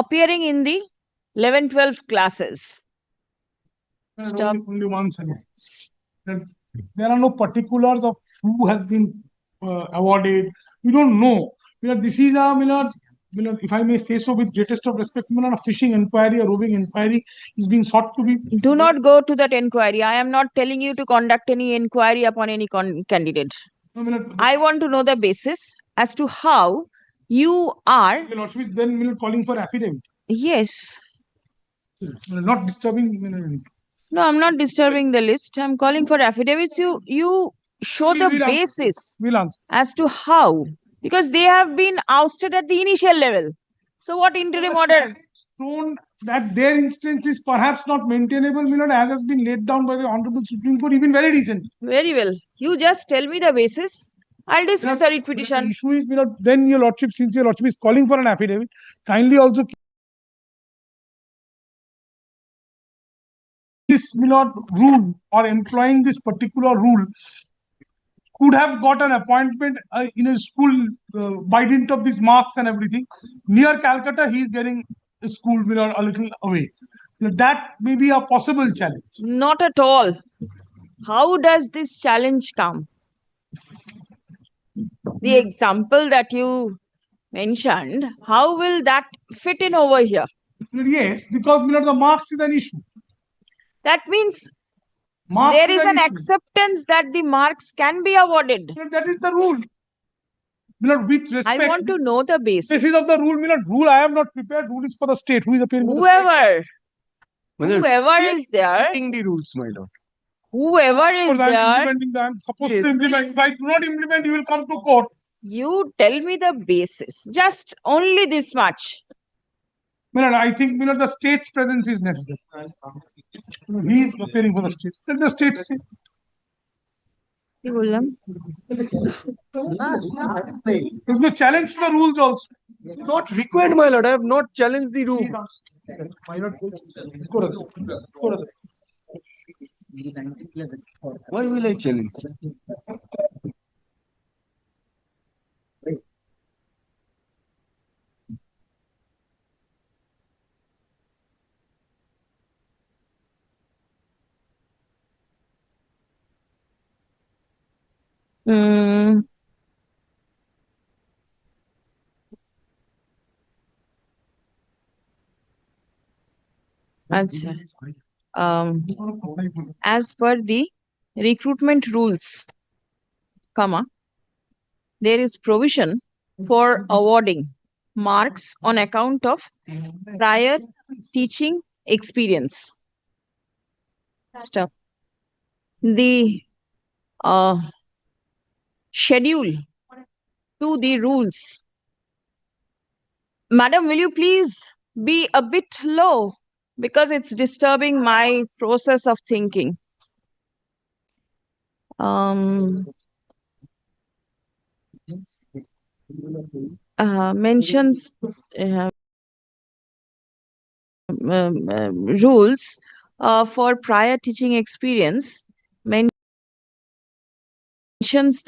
Speaker 2: appearing in the 11-12 classes. Stop.
Speaker 3: Only one sentence. There are no particulars of who has been awarded. We don't know. This is a, if I may say so with greatest of respect, a fishing inquiry, a roving inquiry is being sought to be.
Speaker 2: Do not go to that inquiry. I am not telling you to conduct any inquiry upon any candidate. I want to know the basis as to how you are.
Speaker 3: Then calling for affidavit.
Speaker 2: Yes.
Speaker 3: Not disturbing.
Speaker 2: No, I'm not disturbing the list. I'm calling for affidavits. You show the basis as to how, because they have been ousted at the initial level. So what interim order?
Speaker 3: Shown that their instance is perhaps not maintainable, as has been laid down by the Honorable Supreme Court even very recently.
Speaker 2: Very well. You just tell me the basis. I'll dismiss the writ petition.
Speaker 3: The issue is, then your lordship, since your lordship is calling for an affidavit, kindly also this rule or employing this particular rule could have got an appointment in a school by dint of these marks and everything. Near Calcutta, he is getting a school a little away. That may be a possible challenge.
Speaker 2: Not at all. How does this challenge come? The example that you mentioned, how will that fit in over here?
Speaker 3: Yes, because the marks is an issue.
Speaker 2: That means there is an acceptance that the marks can be awarded.
Speaker 3: That is the rule. With respect,
Speaker 2: I want to know the basis.
Speaker 3: Basis of the rule, rule I have not prepared. Rule is for the state. Who is appearing?
Speaker 2: Whoever is there.
Speaker 5: The rules, my lord.
Speaker 2: Whoever is there.
Speaker 3: I'm supposed to implement. If I do not implement, you will come to court.
Speaker 2: You tell me the basis. Just only this much.
Speaker 3: I think the state's presence is necessary. He is appearing for the state. Let the state say. There's no challenge to the rules also.
Speaker 5: Not required, my lord. I have not challenged the rule. Why will I challenge?
Speaker 2: As per the recruitment rules, comma, there is provision for awarding marks on account of prior teaching experience. Stop. The schedule to the rules. Madam, will you please be a bit low because it's disturbing my process of thinking. Mentions rules for prior teaching experience, mentions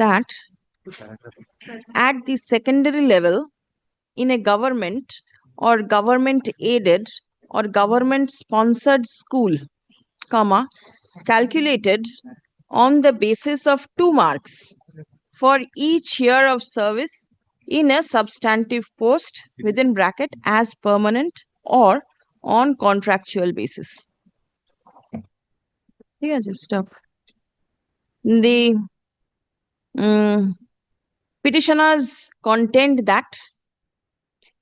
Speaker 2: that at the secondary level in a government or government aided or government sponsored school, comma, calculated on the basis of 2 marks for each year of service in a substantive post within bracket as permanent or on contractual basis. Yeah, just stop. The petitioners contend that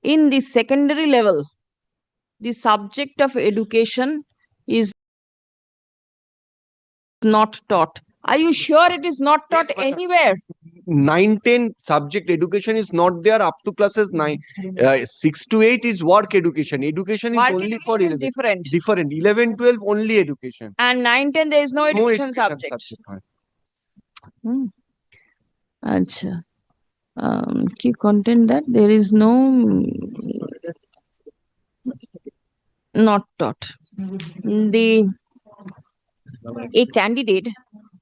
Speaker 2: in the secondary level, the subject of education is not taught. Are you sure it is not taught anywhere?
Speaker 5: 9-10 subject education is not there up to classes 9. 6 to 8 is work education. Education is
Speaker 2: Work
Speaker 5: only for
Speaker 2: education is
Speaker 5: 11.
Speaker 2: different.
Speaker 5: Different. 11, 12 only education.
Speaker 2: And 9, 10 there is no education subject. Acha. Key content that there is no not taught. A candidate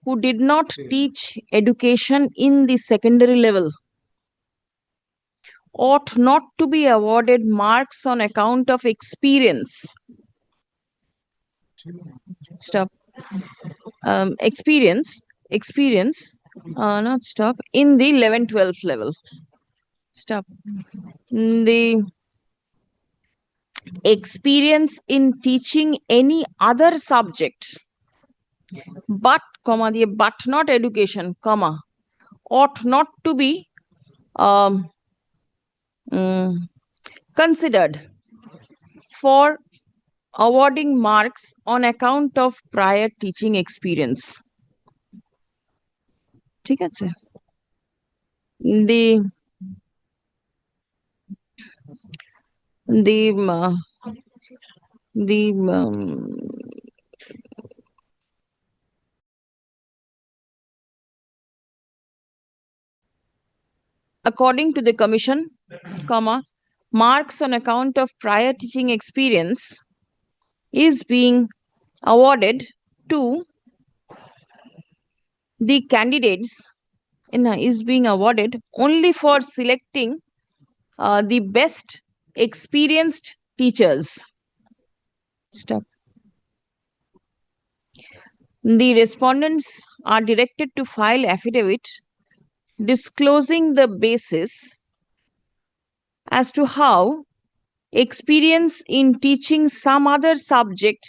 Speaker 2: who did not teach education in the secondary level ought not to be awarded marks on account of experience. Stop. Experience, not stop, in the 11-12 level. Stop. The experience in teaching any other subject, but, comma, the but not education, comma, ought not to be considered for awarding marks on account of prior teaching experience. ঠিক আছে? According to the commission, comma, marks on account of prior teaching experience is being awarded to the candidates is being awarded only for selecting the best experienced teachers. Stop. The respondents are directed to file affidavit disclosing the basis as to how experience in teaching some other subject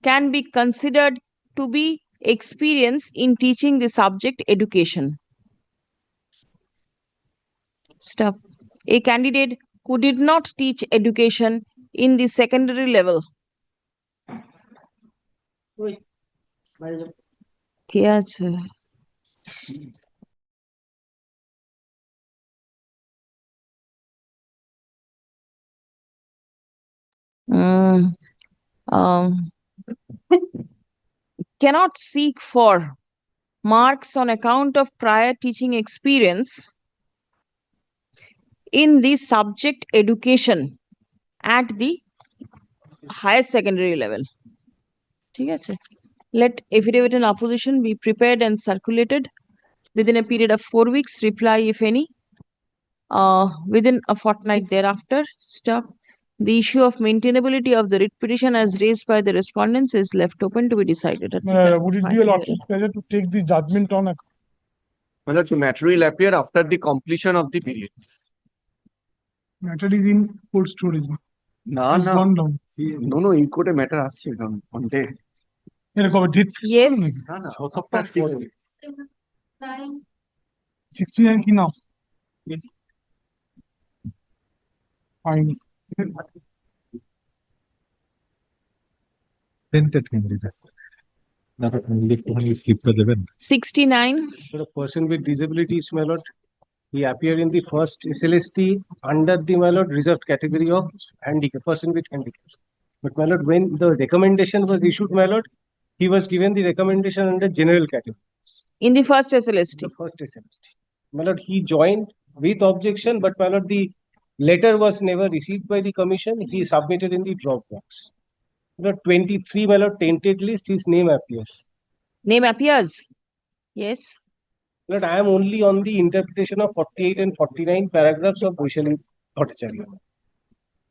Speaker 2: can be considered to be experience in teaching the subject education. Stop. A candidate who did not teach education in the secondary level. কি আছে? Cannot seek for marks on account of prior teaching experience in the subject education at the higher secondary level. ঠিক আছে? Let affidavit in opposition be prepared and circulated within a period of 4 weeks. Reply, if any, within a fortnight thereafter. Stop. The issue of maintainability of the writ petition as raised by the respondents is left open to be decided.
Speaker 3: Would it be your lordship's pleasure to take the judgment on
Speaker 5: Well, the matter will appear after the completion of the periods.
Speaker 3: matter is in cold storage?
Speaker 5: না
Speaker 3: It's
Speaker 5: না
Speaker 3: gone down.
Speaker 5: no এই কোর্টে matter আসছে on day.
Speaker 3: এরকম date fix
Speaker 2: Yes.
Speaker 5: না না সপ্তাহ
Speaker 3: 69 কি নাম? Fine.
Speaker 2: Sixty-nine.
Speaker 8: For a person with disabilities, my lord, he appeared in the first SLST under the, my lord, reserved category of handicap, person with handicap. But my lord, when the recommendation was issued, my lord, he was given the recommendation under general category,
Speaker 2: In the first SLST.
Speaker 8: the first SLST. My lord, he joined with objection, but my lord, the letter was never received by the commission. He submitted in the drop box. My lord, 23, my lord, tainted list, his name appears.
Speaker 2: Name appears. Yes.
Speaker 8: But I am only on the interpretation of 48 and 49 paragraphs of Vaishali Bhattacharya.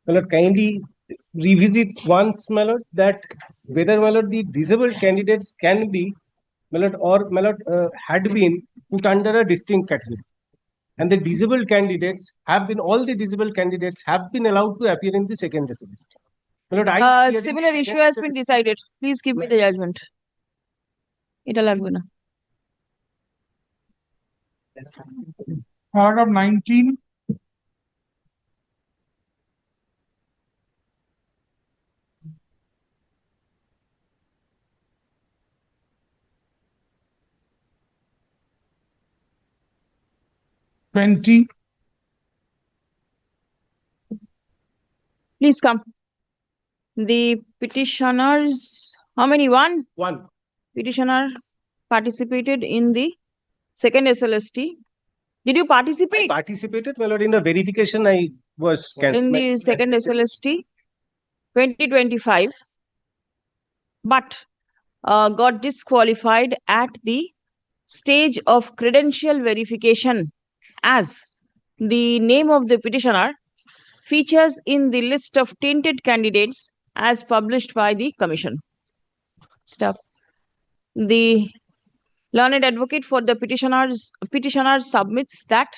Speaker 8: My lord, kindly revisit once, my lord, that whether, my lord, the disabled candidates can be, my lord, or my lord, had been put under a distinct category. And the disabled candidates have been, all the disabled candidates have been allowed to appear in the second SLST. My lord, I appeared in
Speaker 2: Similar
Speaker 8: the
Speaker 2: issue
Speaker 8: second
Speaker 2: has been
Speaker 8: SLST.
Speaker 2: decided. Please give me the judgment. এটা লাগবে না।
Speaker 3: Paragraph 19. Twenty.
Speaker 2: Please come. The petitioners, how many? One?
Speaker 8: One.
Speaker 2: Petitioner participated in the second SLST. Did you
Speaker 8: I
Speaker 2: participate
Speaker 8: participated, my lord, in the verification. I was
Speaker 2: in the second SLST 2025, but got disqualified at the stage of credential verification as the name of the petitioner features in the list of tainted candidates as published by the commission. Stop. The learned advocate for the petitioner submits that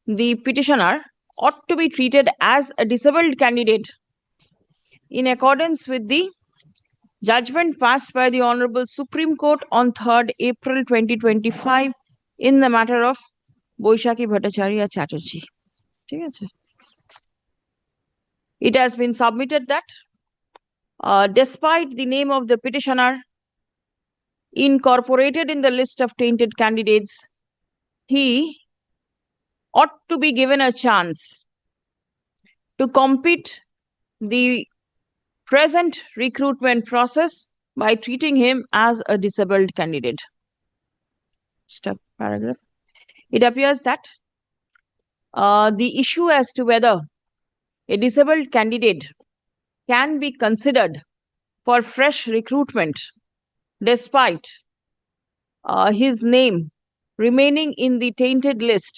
Speaker 2: the petitioner ought to be treated as a disabled candidate in accordance with the judgment passed by the Honorable Supreme Court on 3rd April 2025 in the matter of Boishaki Bhattacharya Chatterjee. ঠিক আছে? It has been submitted that despite the name of the petitioner incorporated in the list of tainted candidates, he ought to be given a chance to compete the present recruitment process by treating him as a disabled candidate. Step paragraph. It appears that the issue as to whether a disabled candidate can be considered for fresh recruitment despite his name remaining in the tainted list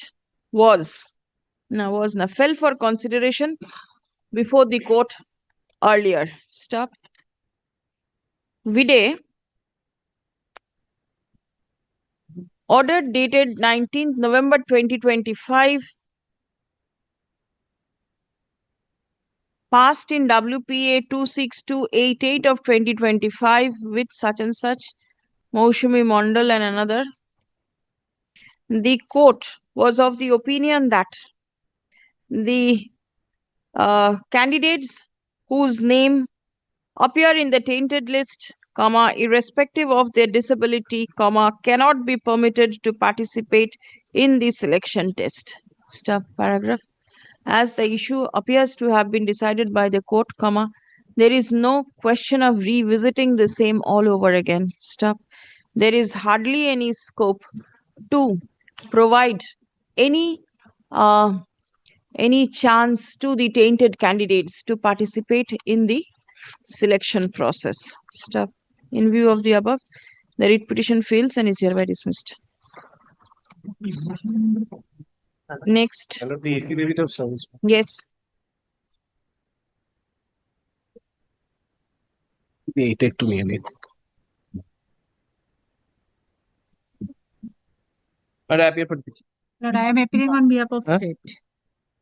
Speaker 2: fell for consideration before the court earlier. Stop. Vide, order dated 19th November 2025, passed in WPA 26288 of 2025 with such and such, Moushumi Mondal and another. The court was of the opinion that the candidates whose name appear in the tainted list, irrespective of their disability, cannot be permitted to participate in the selection test. Stop paragraph. As the issue appears to have been decided by the court, there is no question of revisiting the same all over again. Stop. There is hardly any scope to provide any chance to the tainted candidates to participate in the selection process. Stop. In view of the above, the writ petition fails and is hereby dismissed. Next.
Speaker 8: And the affidavit of service.
Speaker 2: Yes.
Speaker 8: Take to me.
Speaker 9: But I appear for
Speaker 7: Lord, I am appearing on behalf of
Speaker 9: Huh?
Speaker 7: state.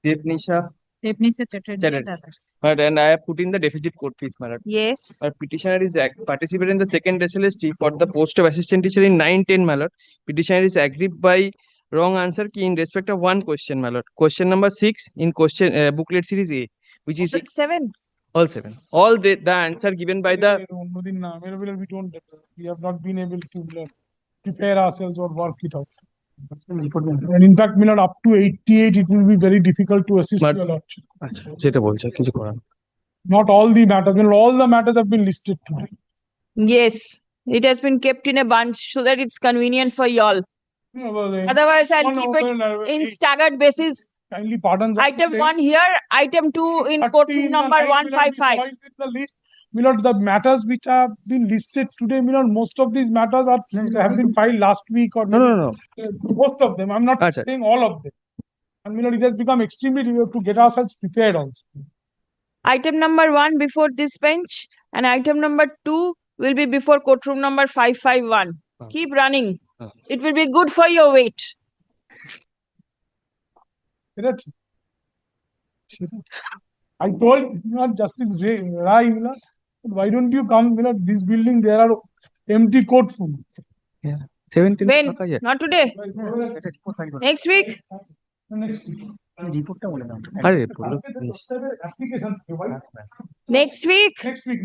Speaker 9: Devnisha.
Speaker 7: Devnisha Chatterjee and
Speaker 9: Chatterjee.
Speaker 7: others.
Speaker 9: But and I have put in the deficit code fees, my lord.
Speaker 2: Yes.
Speaker 9: Our petitioner is participated in the second SLST for the post of assistant teacher in 9-10, my lord. Petitioner is aggrieved by wrong answer key in respect of one question, my lord. Question number 6 in question booklet series A, which is
Speaker 2: 7.
Speaker 9: all 7. All the answer given by the
Speaker 3: we have not been able to prepare ourselves or work it out. And in fact, up to 88, it will be very difficult to assist
Speaker 9: But-
Speaker 3: you a lot.
Speaker 9: আচ্ছা যেটা বলছে কিছু করার
Speaker 3: Not all the matters, all the matters have been listed today.
Speaker 2: Yes, it has been kept in a bunch so that it's convenient for y'all. Otherwise, I'll keep it in staggered basis.
Speaker 3: Kindly pardon.
Speaker 2: Item 1 here, item 2 in courtroom number 155.
Speaker 3: The list, the matters which have been listed today, most of these matters have been filed last week or
Speaker 9: No.
Speaker 3: most of them. I'm not
Speaker 9: Achha.
Speaker 3: saying all of them. And it has become extremely difficult to get ourselves prepared also.
Speaker 2: Item number 1 before this bench and item number 2 will be before courtroom number 551. Keep running. It will be good for your weight.
Speaker 3: Correct? I told Justice Rai, why don't you come? This building, there are empty courtrooms.
Speaker 9: 17
Speaker 2: When? Not today. Next week.
Speaker 3: Next week.
Speaker 9: আরে বলো
Speaker 3: Application.
Speaker 2: Next week.
Speaker 3: Next week.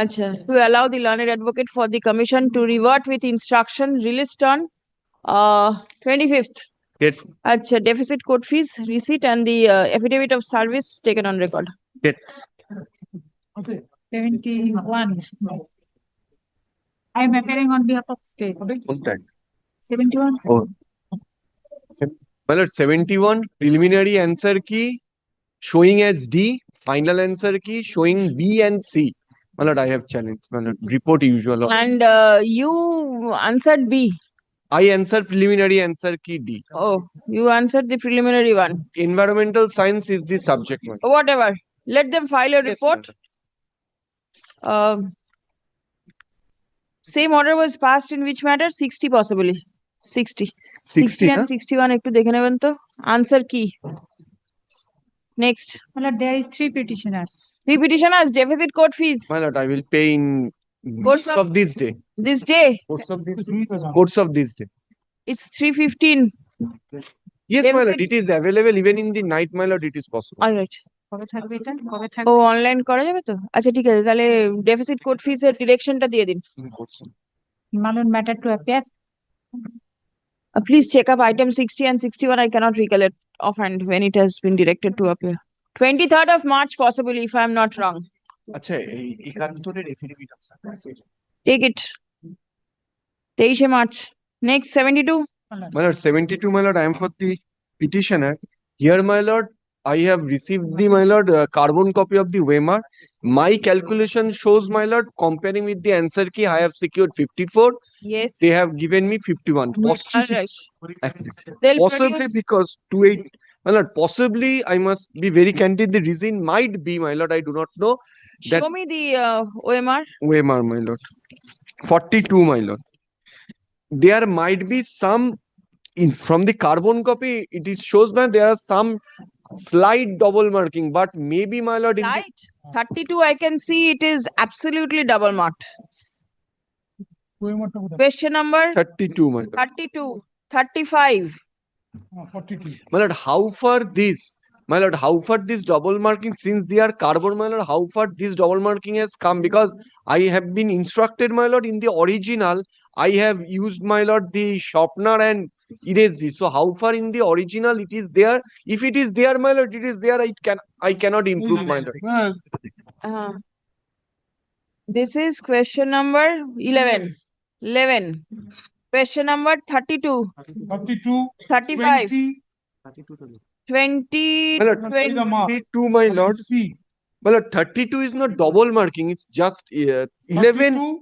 Speaker 2: Acha, to allow the learned advocate for the commission to revert with instruction released on 25th.
Speaker 9: Get.
Speaker 2: Acha, deficit court fees, receipt and the affidavit of service taken on record.
Speaker 9: Get.
Speaker 3: Okay.
Speaker 7: 71. I am appearing on behalf of state. 71.
Speaker 9: Oh.
Speaker 5: My lord, 71 preliminary answer key showing as D, final answer key showing B and C. My lord, I have challenged. My lord, report usual.
Speaker 2: And you answered B.
Speaker 5: I answer preliminary answer key D.
Speaker 2: Oh, you answered the preliminary one.
Speaker 5: Environmental science is the subject. My lord.
Speaker 2: Whatever. Let them file a
Speaker 5: Yes,
Speaker 2: report. Same order was passed in which matter? 60 possibly. 60. 60 and 61 একটু দেখে নেবেন তো answer key. Next.
Speaker 7: Well, there is 3 petitioners.
Speaker 2: 3 petitioners, deficit court fees.
Speaker 5: My lord, I will pay in
Speaker 2: Course
Speaker 5: course of this day.
Speaker 2: This day,
Speaker 5: Course of this day.
Speaker 2: it's 3:15.
Speaker 5: Yes, my lord,
Speaker 2: Deficit-
Speaker 5: it is available even in the night, my lord, it is possible.
Speaker 2: All right.
Speaker 7: কবে থাকবে এটা? কবে
Speaker 2: ও
Speaker 7: থাকবে?
Speaker 2: Online করা যাবে তো? আচ্ছা ঠিক আছে তাহলে ডেফিসিট কোড ফিস এর ডিরেকশনটা দিয়ে দিন।
Speaker 7: Malon matter to appear.
Speaker 2: Please check up item 60 and 61. I cannot recollect offhand when it has been directed to appear. 23rd of March possibly if I am not wrong.
Speaker 5: আচ্ছা এই একাত্তরের affidavit
Speaker 2: Take it. 23 March. Next 72.
Speaker 5: My lord, 72, my lord, I am for the petitioner. Here, my lord, I have received the, my lord, carbon copy of the Weimar. My calculation shows, my lord, comparing with the answer key, I have secured 54.
Speaker 2: Yes.
Speaker 5: They have given me 51.
Speaker 2: All right. They'll
Speaker 5: Possibly
Speaker 2: produce.
Speaker 5: because 28, my lord, possibly I must be very candid. The reason might be, my lord, I do not know. That
Speaker 2: Show me the OMR.
Speaker 5: Weimar, my lord. 42, my lord. There might be some in from the carbon copy. It is shows that there are some slight double marking, but maybe, my lord, in the
Speaker 2: Right. 32 I can see it is absolutely double marked. Question number
Speaker 5: 32, my lord.
Speaker 2: 32, 35.
Speaker 3: 42.
Speaker 5: My lord, how far this, my lord, how far this double marking, since they are carbon, my lord, how far this double marking has come? Because I have been instructed, my lord, in the original, I have used, my lord, the sharpener and erased it. So how far in the original it is there? If it is there, my lord, it is there. I cannot improve, my lord.
Speaker 2: This is question number 11. 11. Question number 32,
Speaker 3: 32.
Speaker 2: 35,
Speaker 3: 20.
Speaker 2: 20,
Speaker 5: My lord, 32, my lord.
Speaker 3: See.
Speaker 5: My lord, 32 is not double marking. It's just 11.
Speaker 3: 32.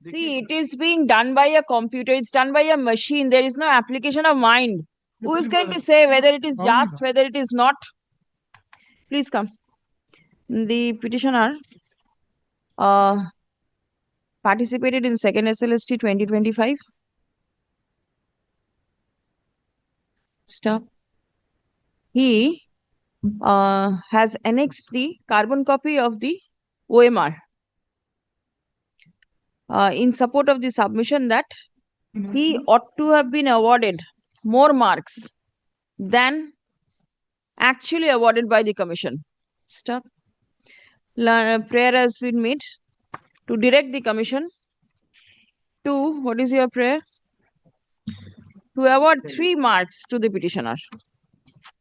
Speaker 2: See, it is being done by a computer. It's done by a machine. There is no application of mind. Who is going to say whether it is just, whether it is not? Please come. The petitioner participated in second SLST 2025. Stop. He has annexed the carbon copy of the OMR in support of the submission that he ought to have been awarded more marks than actually awarded by the commission. Stop. Prayer has been made to direct the commission to, what is your prayer? To award 3 marks to the petitioner.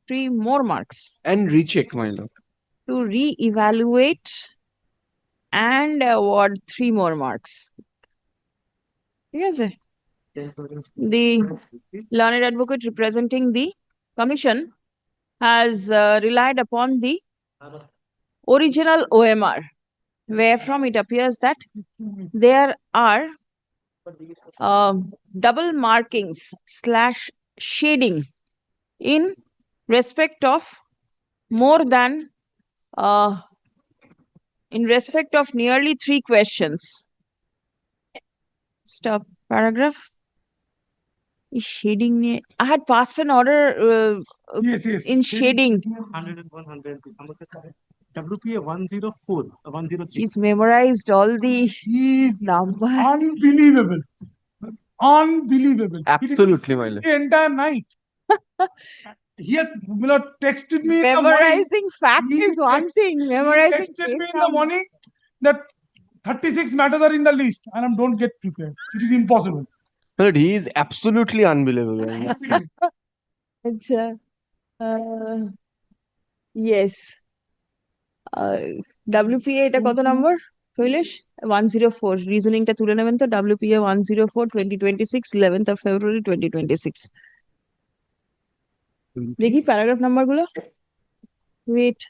Speaker 2: 3 more marks.
Speaker 5: And recheck, my lord.
Speaker 2: To re-evaluate and award 3 more marks. Yes. The learned advocate representing the commission has relied upon the original OMR, wherefrom it appears that there are double markings / shading in respect of more than in respect of nearly 3 questions. Stop. Paragraph. Is shading. I had passed an order
Speaker 3: Yes.
Speaker 2: in shading.
Speaker 4: 101, 102. WPA 104, 106.
Speaker 2: He's memorized all the
Speaker 3: He's
Speaker 2: numbers.
Speaker 3: unbelievable. Unbelievable.
Speaker 5: Absolutely, my lord.
Speaker 3: The entire night. He has texted me in the morning.
Speaker 2: Memorizing fact
Speaker 3: He
Speaker 2: is one
Speaker 3: text-
Speaker 2: thing.
Speaker 3: He
Speaker 2: Memorizing
Speaker 3: texted me
Speaker 2: case
Speaker 3: in the morning that 36 matters are in the list and I don't get prepared. It is impossible.
Speaker 5: My lord, he is absolutely unbelievable. I must say.
Speaker 2: Acha. Yes. WPA এটা কত নম্বর কৈলেশ 104 রিজনিংটা তুলে নেবেন তো WPA 104 2026 11th of February 2026 দেখি paragraph নাম্বারগুলো wait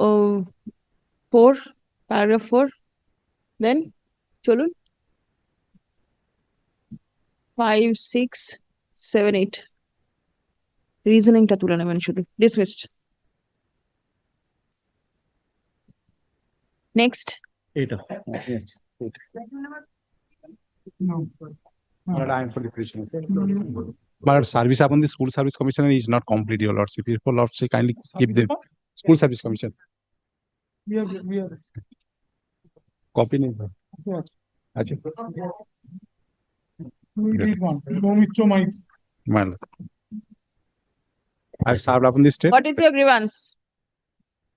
Speaker 2: ও 4 paragraph 4 দেন চলুন 5 6 7 8 রিজনিংটা তুলে নেবেন শুধু dismissed next
Speaker 10: Eta.
Speaker 3: No.
Speaker 10: I am for the petition. But service upon the school service commissioner is not complete, your lordship. Your lordship kindly give the school service commission.
Speaker 3: We are.
Speaker 10: Copy name.
Speaker 3: Yes.
Speaker 10: Acha.
Speaker 3: We did one. Show my.
Speaker 10: My lord. I served upon the state.
Speaker 2: What is your grievance?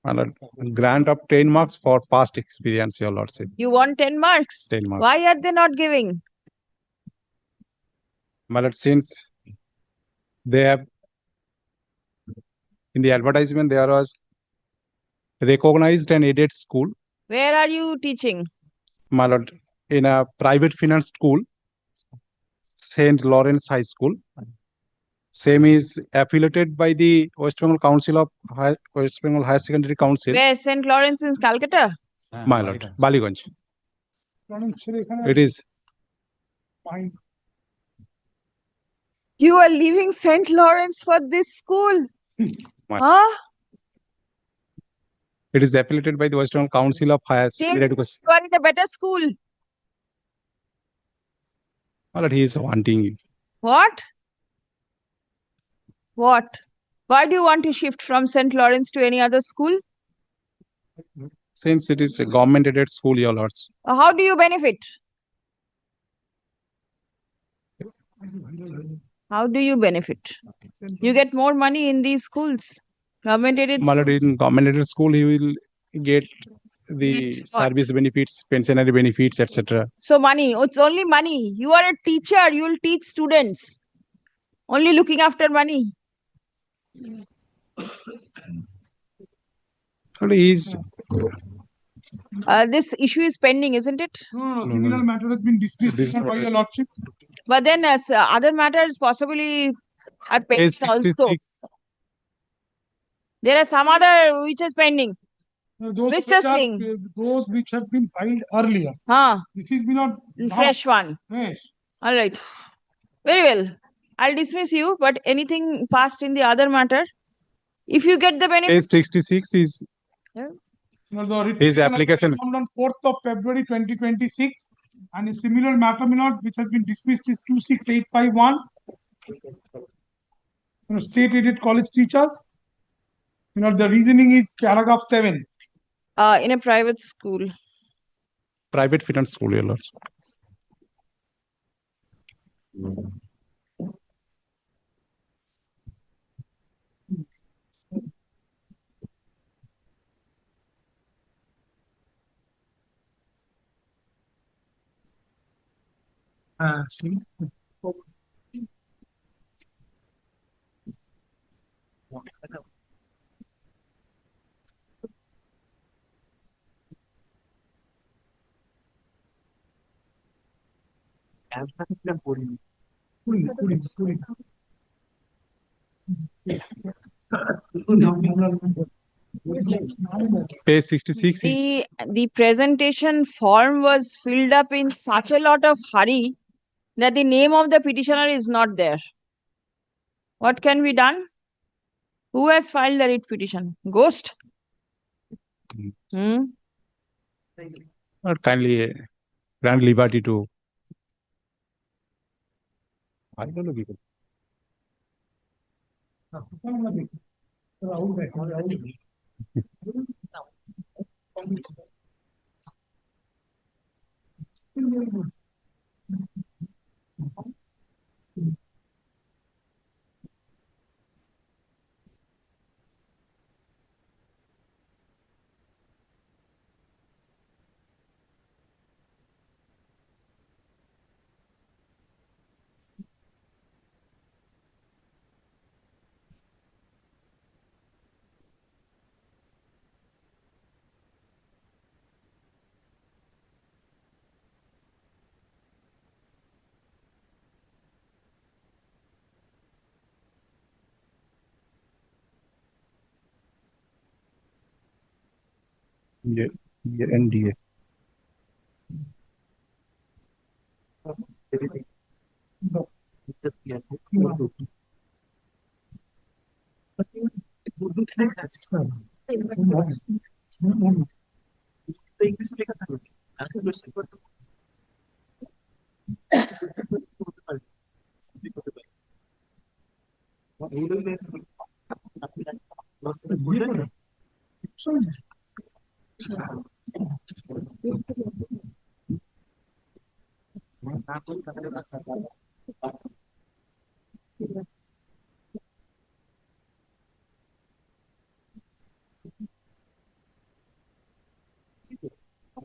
Speaker 10: My lord. Grant of 10 marks for past experience, your lordship.
Speaker 2: You want 10 marks?
Speaker 10: 10 marks.
Speaker 2: Why are they not giving?
Speaker 10: My lord, since they have in the advertisement there was recognized and aided school,
Speaker 2: Where are you teaching?
Speaker 10: my lord, in a private finance school, St. Lawrence High School. Same is affiliated by the West Bengal Council of West Bengal Higher Secondary Council,
Speaker 2: Where? St. Lawrence in Calcutta?
Speaker 10: my lord, Baliganj. It is
Speaker 3: Fine.
Speaker 2: You are leaving St. Lawrence for this school?
Speaker 10: My-
Speaker 2: Huh?
Speaker 10: it is affiliated by the West Bengal Council of Higher Secondary Education.
Speaker 2: You are in a better school.
Speaker 10: My lord, he is wanting you.
Speaker 2: What? What? Why do you want to shift from St. Lawrence to any other school?
Speaker 10: Since it is a government aided school, your lords.
Speaker 2: How do you benefit? How do you benefit? You get more money in these schools. Government aided
Speaker 10: My lord, in government aided school, he will get the
Speaker 2: Get what?
Speaker 10: service benefits, pensionary benefits, etc.
Speaker 2: So money, it's only money. You are a teacher, you will teach students. Only looking after money.
Speaker 10: He is
Speaker 2: This issue is pending, isn't it?
Speaker 3: No, similar matter has been dismissed by your lordship.
Speaker 2: But then other matters possibly are pending
Speaker 10: is
Speaker 2: also.
Speaker 10: 66.
Speaker 2: There are some other which is pending.
Speaker 3: Those
Speaker 2: Mr.
Speaker 3: which are-
Speaker 2: Singh.
Speaker 3: Those which have been filed earlier.
Speaker 2: Huh?
Speaker 3: This is not
Speaker 2: Fresh one.
Speaker 3: fresh.
Speaker 2: All right. Very well. I'll dismiss you, but anything passed in the other matter, if you get the benefit.
Speaker 10: Case 66 is
Speaker 3: No, the writ
Speaker 10: His
Speaker 3: petition
Speaker 10: application-
Speaker 3: was formed on 4th of February 2026 and a similar matter which has been dismissed is 26851. State aided college teachers. The reasoning is paragraph 7.
Speaker 2: In a private school.
Speaker 10: private finance school, your lords. Page 66 is
Speaker 2: The presentation form was filled up in such a lot of hurry that the name of the petitioner is not there. What can be done? Who has filed the writ petition? Ghost? Hmm?
Speaker 10: not kindly grant liberty to. I don't know people. Yeah, NDA.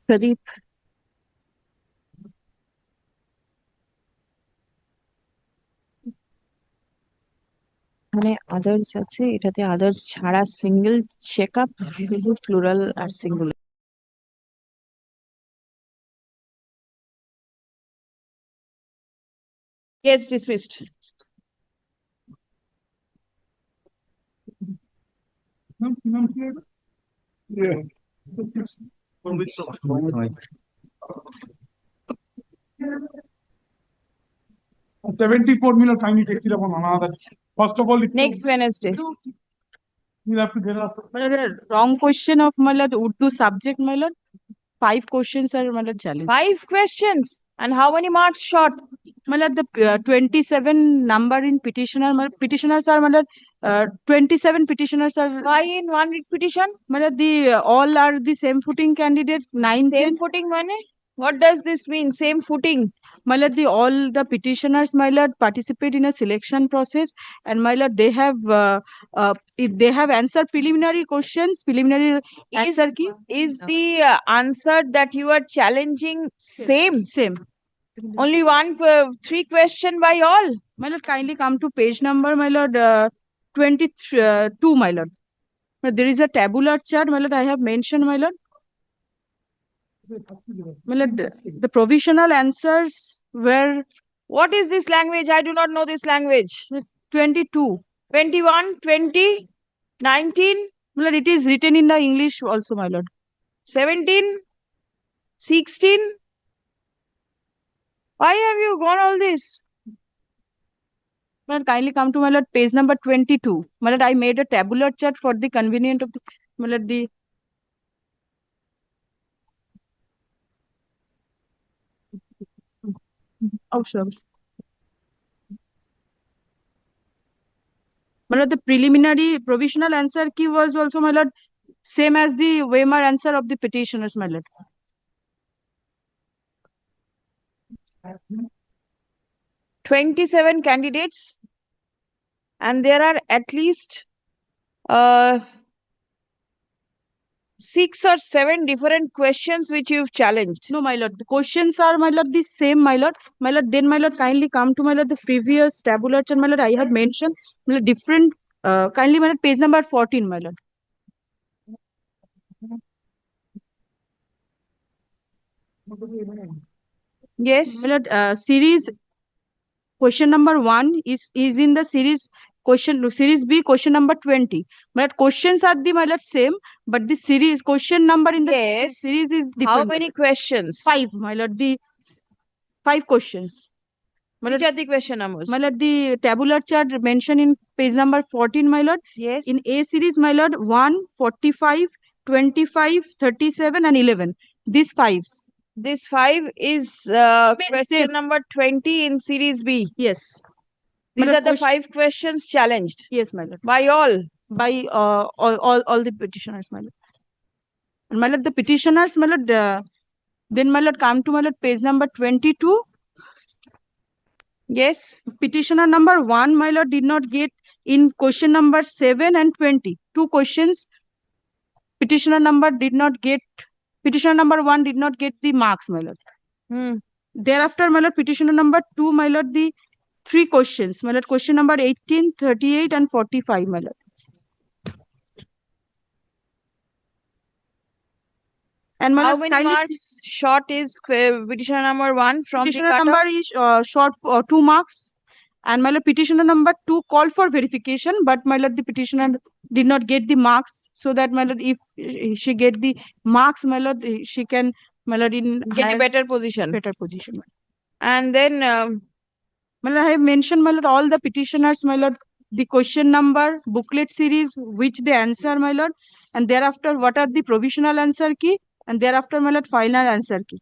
Speaker 2: Pradeep. মানে others আছে এটাতে others ছাড়া single check up plural R singular. Yes, dismissed.
Speaker 3: Yeah. 74 million kindly takes it upon another. First of all,
Speaker 2: Next Wednesday.
Speaker 3: you have to get us.
Speaker 7: Wrong question of Malad Urdu subject, Malad. 5 questions are Malad challenge.
Speaker 2: 5 questions. And how many marks short?
Speaker 7: Malad, the 27 number in petitioner, petitioners are Malad, 27 petitioners are.
Speaker 2: Why in one writ petition?
Speaker 7: Malad, the all are the same footing candidate. 9
Speaker 2: Same footing money? What does this mean? Same footing.
Speaker 7: Malad, all the petitioners, Malad, participate in a selection process, and Malad, they have answered preliminary questions, preliminary answer key.
Speaker 2: Is the answer that you are challenging same?
Speaker 7: Same.
Speaker 2: Only 3 question by all?
Speaker 7: My lord, kindly come to page number, my lord, 22, my lord. But there is a tabular chart, my lord, I have mentioned, my lord. My lord, the provisional answers were.
Speaker 2: What is this language? I do not know this language.
Speaker 7: 22.
Speaker 2: 21, 20, 19.
Speaker 7: My lord, it is written in the English also, my lord.
Speaker 2: 17, 16. Why have you gone all this?
Speaker 7: My lord, kindly come to my lord, page number 22. My lord, I made a tabular chart for the convenience of the, my lord, the. Oh, sure. My lord, the preliminary provisional answer key was also, my lord, same as the Weimar answer of the petitioners, my lord.
Speaker 2: 27 candidates, and there are at least 6 or 7 different questions which you've challenged.
Speaker 7: No, my lord. The questions are, my lord, the same, my lord. My lord, then, my lord, kindly come to, my lord, the previous tabular chart, my lord. I have mentioned, my lord, different, kindly, my lord, page number 14, my lord.
Speaker 2: Yes.
Speaker 7: My lord, series question number 1 is in the series series B, question number 20. My lord, questions are the, my lord, same, but the series question number in the
Speaker 2: Yes.
Speaker 7: series is different.
Speaker 2: How many questions?
Speaker 7: 5, my lord. The 5 questions.
Speaker 2: Which are the question numbers?
Speaker 7: My lord, the tabular chart mentioned in page number 14, my lord.
Speaker 2: Yes.
Speaker 7: In A series, my lord, 1, 45, 25, 37, and 11. These 5s.
Speaker 2: This 5 is question number 20 in series B.
Speaker 7: Yes.
Speaker 2: These
Speaker 7: My lord,
Speaker 2: are the 5 questions challenged.
Speaker 7: Yes, my lord.
Speaker 2: By all.
Speaker 7: By all the petitioners, my lord. And my lord, the petitioners, my lord, then my lord, come to, my lord, page number 22.
Speaker 2: Yes.
Speaker 7: Petitioner number 1, my lord, did not get in question number 7 and 20. 2 questions. Petitioner number 1 did not get the marks, my lord. Thereafter, my lord, petitioner number 2, my lord, the 3 questions, my lord, question number 18, 38, and 45, my lord. And my
Speaker 2: How
Speaker 7: lord,
Speaker 2: many
Speaker 7: kindly
Speaker 2: marks short is petitioner number 1 from the
Speaker 7: petitioner
Speaker 2: cutoff?
Speaker 7: number is short for 2 marks. And my lord, petitioner number 2 called for verification, but my lord, the petitioner did not get the marks, so that my lord, if she get the marks, my lord, she can, my lord,
Speaker 2: get a better position.
Speaker 7: Better position.
Speaker 2: And then
Speaker 7: my lord, I have mentioned, my lord, all the petitioners, my lord, the question number, booklet series, which they answer, my lord, and thereafter what are the provisional answer key, and thereafter, my lord, final answer key.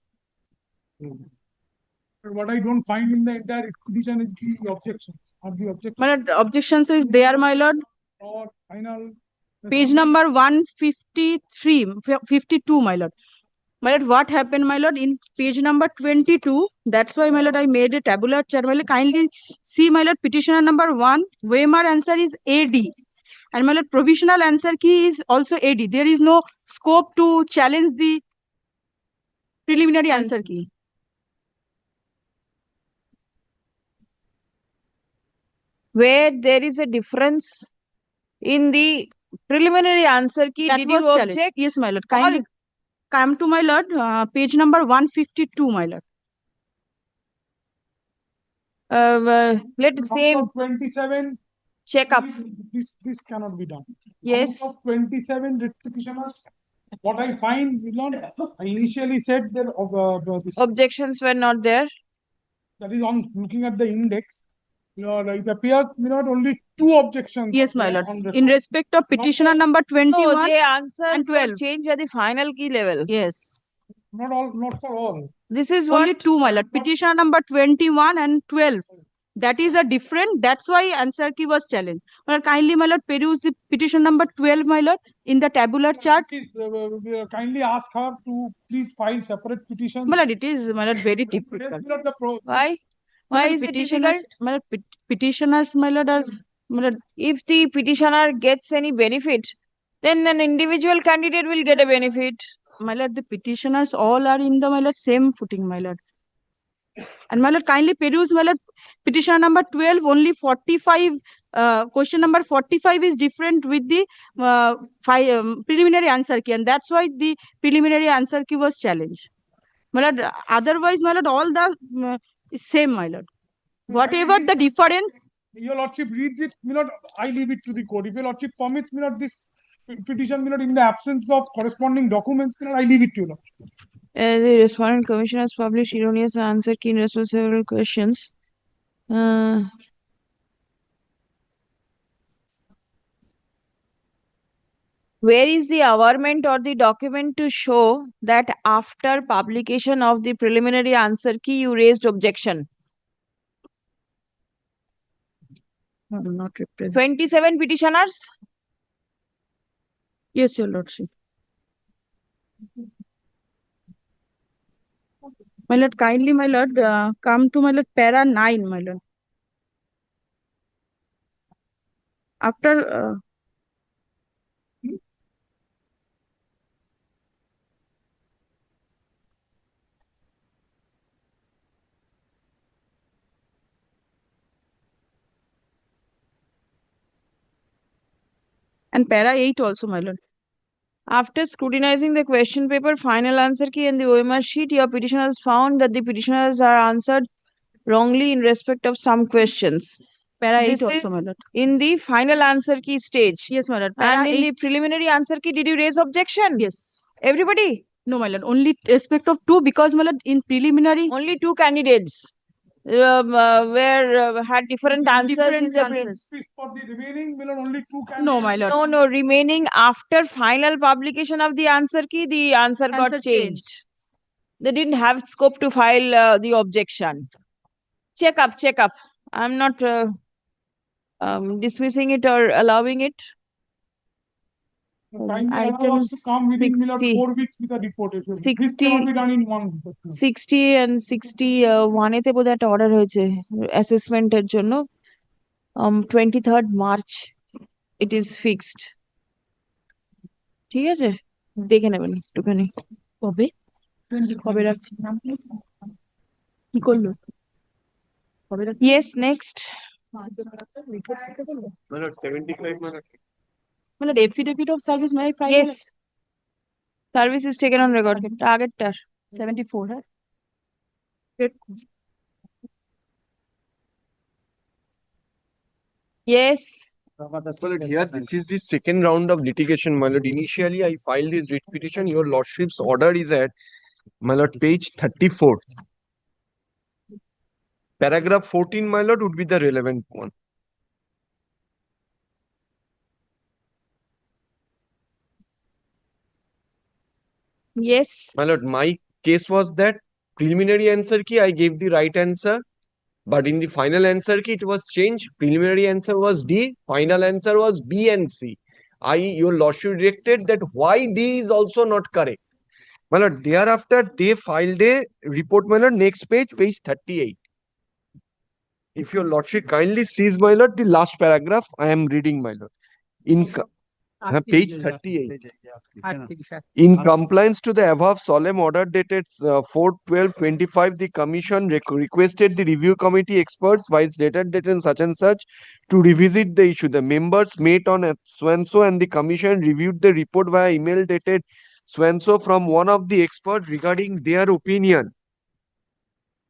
Speaker 3: But what I don't find in the entire expedition is the objection. Or the objection.
Speaker 7: My lord, objections is there, my lord.
Speaker 3: Or final.
Speaker 7: Page number 153, 52, my lord. My lord, what happened, my lord, in page number 22? That's why, my lord, I made a tabular chart. My lord, kindly see, my lord, petitioner number 1, Weimar answer is AD. And my lord, provisional answer key is also AD. There is no scope to challenge the preliminary answer key.
Speaker 2: Where there is a difference in the preliminary answer key,
Speaker 7: That
Speaker 2: did
Speaker 7: was
Speaker 2: you
Speaker 7: challenged.
Speaker 2: object?
Speaker 7: Yes, my lord. Kindly come to, my lord, page number 152, my lord.
Speaker 2: Let's say
Speaker 3: 27.
Speaker 2: check up.
Speaker 3: This cannot be done.
Speaker 2: Yes.
Speaker 3: Out of 27 petitioners, what I find, I initially said that
Speaker 2: Objections were not there.
Speaker 3: That is on looking at the index. It appears only 2 objections.
Speaker 7: Yes, my lord. In respect of petitioner number 21
Speaker 2: No, the answers
Speaker 7: and 12.
Speaker 2: change at the final key level.
Speaker 7: Yes.
Speaker 3: Not for all.
Speaker 2: This is
Speaker 7: Only
Speaker 2: what
Speaker 7: 2, my lord. Petitioner number 21 and 12. That is a different. That's why answer key was challenged. My lord, kindly, my lord, peruse the petition number 12, my lord, in the tabular chart.
Speaker 3: Kindly ask her to please file separate petitions.
Speaker 7: My lord, it is, my lord, very difficult.
Speaker 2: Why? Why is it difficult?
Speaker 7: My lord, petitioners, my lord, are, my lord,
Speaker 2: if the petitioner gets any benefit, then an individual candidate will get a benefit.
Speaker 7: My lord, the petitioners all are in the, my lord, same footing, my lord. And my lord, kindly peruse, my lord, petitioner number 12, only 45, question number 45 is different with the preliminary answer key, and that's why the preliminary answer key was challenged. My lord, otherwise, my lord, all the same, my lord. Whatever the difference.
Speaker 3: Your lordship reads it, I leave it to the court. If your lordship permits, this petition, in the absence of corresponding documents, I leave it to you, lordship.
Speaker 2: The respondent commission has published erroneous answer key in response to several questions. Where is the averment or the document to show that after publication of the preliminary answer key, you raised objection?
Speaker 7: Not represent.
Speaker 2: 27 petitioners?
Speaker 7: Yes, your lordship. My lord, kindly, my lord, come to, my lord, para 9, my lord. After and para 8 also, my lord.
Speaker 2: After scrutinizing the question paper, final answer key, and the OMR sheet, your petitioners found that the petitioners are answered wrongly in respect of some questions.
Speaker 7: Para
Speaker 2: This
Speaker 7: 8 also,
Speaker 2: is
Speaker 7: my lord.
Speaker 2: in the final answer key stage.
Speaker 7: Yes, my lord. Para
Speaker 2: And in
Speaker 7: 8,
Speaker 2: the preliminary answer key, did you raise objection?
Speaker 7: yes.
Speaker 2: Everybody?
Speaker 7: No, my lord. Only respect of 2 because, my lord, in preliminary.
Speaker 2: Only 2 candidates had different answers.
Speaker 7: Different
Speaker 2: in the
Speaker 7: answers.
Speaker 3: For the remaining, will only two
Speaker 7: No, my lord.
Speaker 2: No, remaining after final publication of the answer key, the answer got
Speaker 7: Answer
Speaker 2: changed. They didn't have scope to file the objection. Check up. I'm not dismissing it or allowing it. Items
Speaker 3: come within
Speaker 2: 50.
Speaker 3: 4 weeks with a report. This
Speaker 2: 60
Speaker 3: cannot be done in 1 week.
Speaker 2: 60 and 61 এতে বোধহয় একটা order হয়েছে অ্যাসেসমেন্টের জন্য 23rd March it is fixed. ঠিক আছে দেখে নেবেন একটুখানি
Speaker 7: কবে কবে রাখছি কি করলো কবে রাখছি
Speaker 2: yes next
Speaker 7: মানে affidavit of service my file
Speaker 2: yes service is taken on record আগেরটার
Speaker 7: 74 হ্যাঁ
Speaker 2: yes
Speaker 5: My lord, here this is the second round of litigation, my lord. Initially, I filed this writ petition. Your lordship's order is at, my lord, page 34. Paragraph 14, my lord, would be the relevant one.
Speaker 2: yes
Speaker 5: My lord, my case was that preliminary answer key, I gave the right answer. But in the final answer key, it was changed. Preliminary answer was D. Final answer was B and C. Your lordship directed that why D is also not correct. My lord, thereafter, they filed a report, my lord, next page 38. If your lordship kindly sees, my lord, the last paragraph, I am reading, my lord. In page 38. In compliance to the above solemn order dated 4/12/25, the Commission requested the review committee experts, vice dated such and such, to revisit the issue. The members met on so and the Commission reviewed the report via email dated so from one of the experts regarding their opinion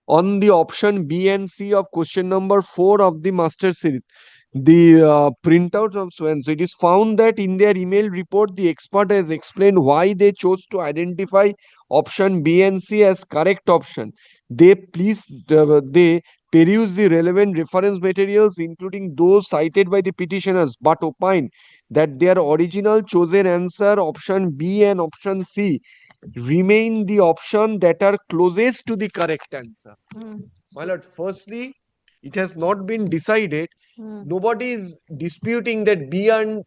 Speaker 5: on the option B and C of question number 4 of the master series. The printouts of so it is found that in their email report, the expert has explained why they chose to identify option B and C as correct option. They peruse the relevant reference materials, including those cited by the petitioners, but opine that their original chosen answer, option B and option C, remain the option that are closest to the correct answer. My lord, firstly, it has not been decided. Nobody is disputing that B and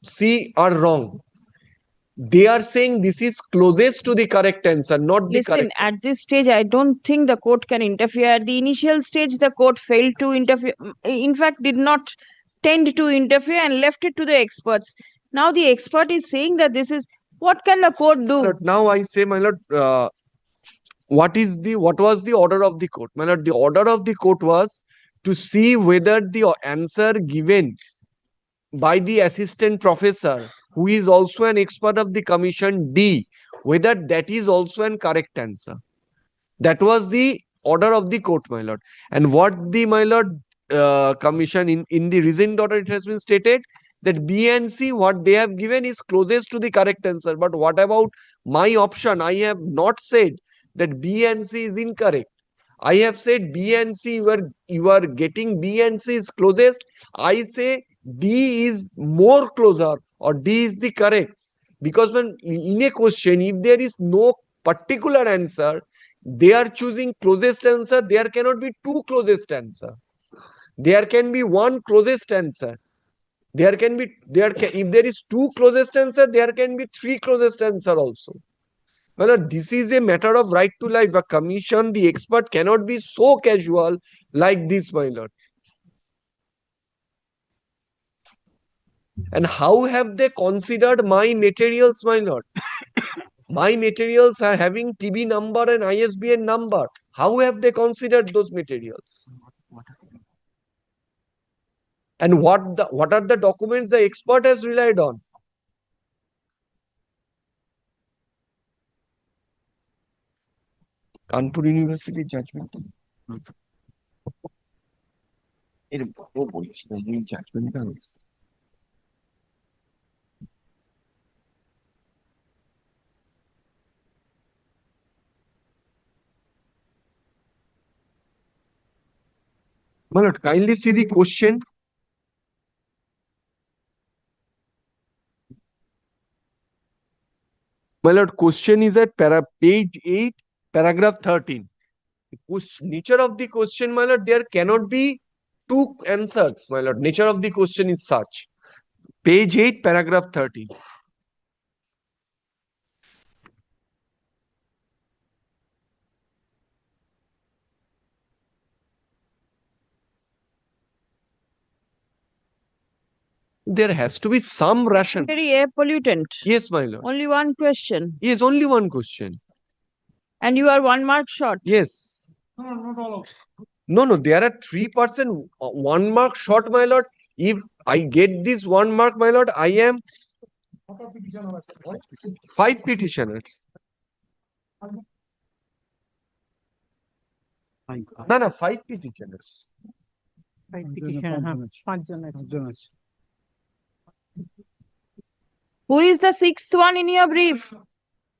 Speaker 5: C are wrong. They are saying this is closest to the correct answer, not the
Speaker 2: listen
Speaker 5: correct.
Speaker 2: at this stage I don't think the court can interfere. At the initial stage the court failed to interfere, in fact did not tend to interfere and left it to the experts. Now the expert is saying that this is what can the court do?
Speaker 5: Lord, now I say, my lord, what was the order of the court? My lord, the order of the court was to see whether the answer given by the assistant professor, who is also an expert of the commission D, whether that is also an correct answer. That was the order of the court, my lord. And what the, my lord, commission in the recent order, it has been stated that B and C, what they have given is closest to the correct answer. But what about my option? I have not said that B and C is incorrect. I have said B and C, you are getting B and C is closest. I say D is more closer, or D is the correct. Because when in a question, if there is no particular answer, they are choosing closest answer. There cannot be two closest answer. There can be one closest answer. If there is two closest answer, there can be three closest answer also. Well, this is a matter of right to life. A commission, the expert cannot be so casual like this, my lord. And how have they considered my materials, my lord? My materials are having TB number and ISBN number. How have they considered those materials? And what are the documents the expert has relied on? Kanpur University judgment. Judgment. My lord, kindly see the question. My lord, question is at page 8, paragraph 13. The nature of the question, my lord, there cannot be two answers, my lord. Nature of the question is such. Page 8, paragraph 13. There has to be some ration.
Speaker 2: Very air pollutant.
Speaker 5: Yes, my lord.
Speaker 2: Only one question.
Speaker 5: Yes, only one question.
Speaker 2: And you are 1 mark short.
Speaker 5: Yes.
Speaker 3: No, not all of them.
Speaker 5: No, there are 3%, 1 mark short, my lord. If I get this 1 mark, my lord, I am
Speaker 3: What are petitioner?
Speaker 5: 5 petitioners. No, 5 petitioners.
Speaker 2: Who is the 6th one in your brief?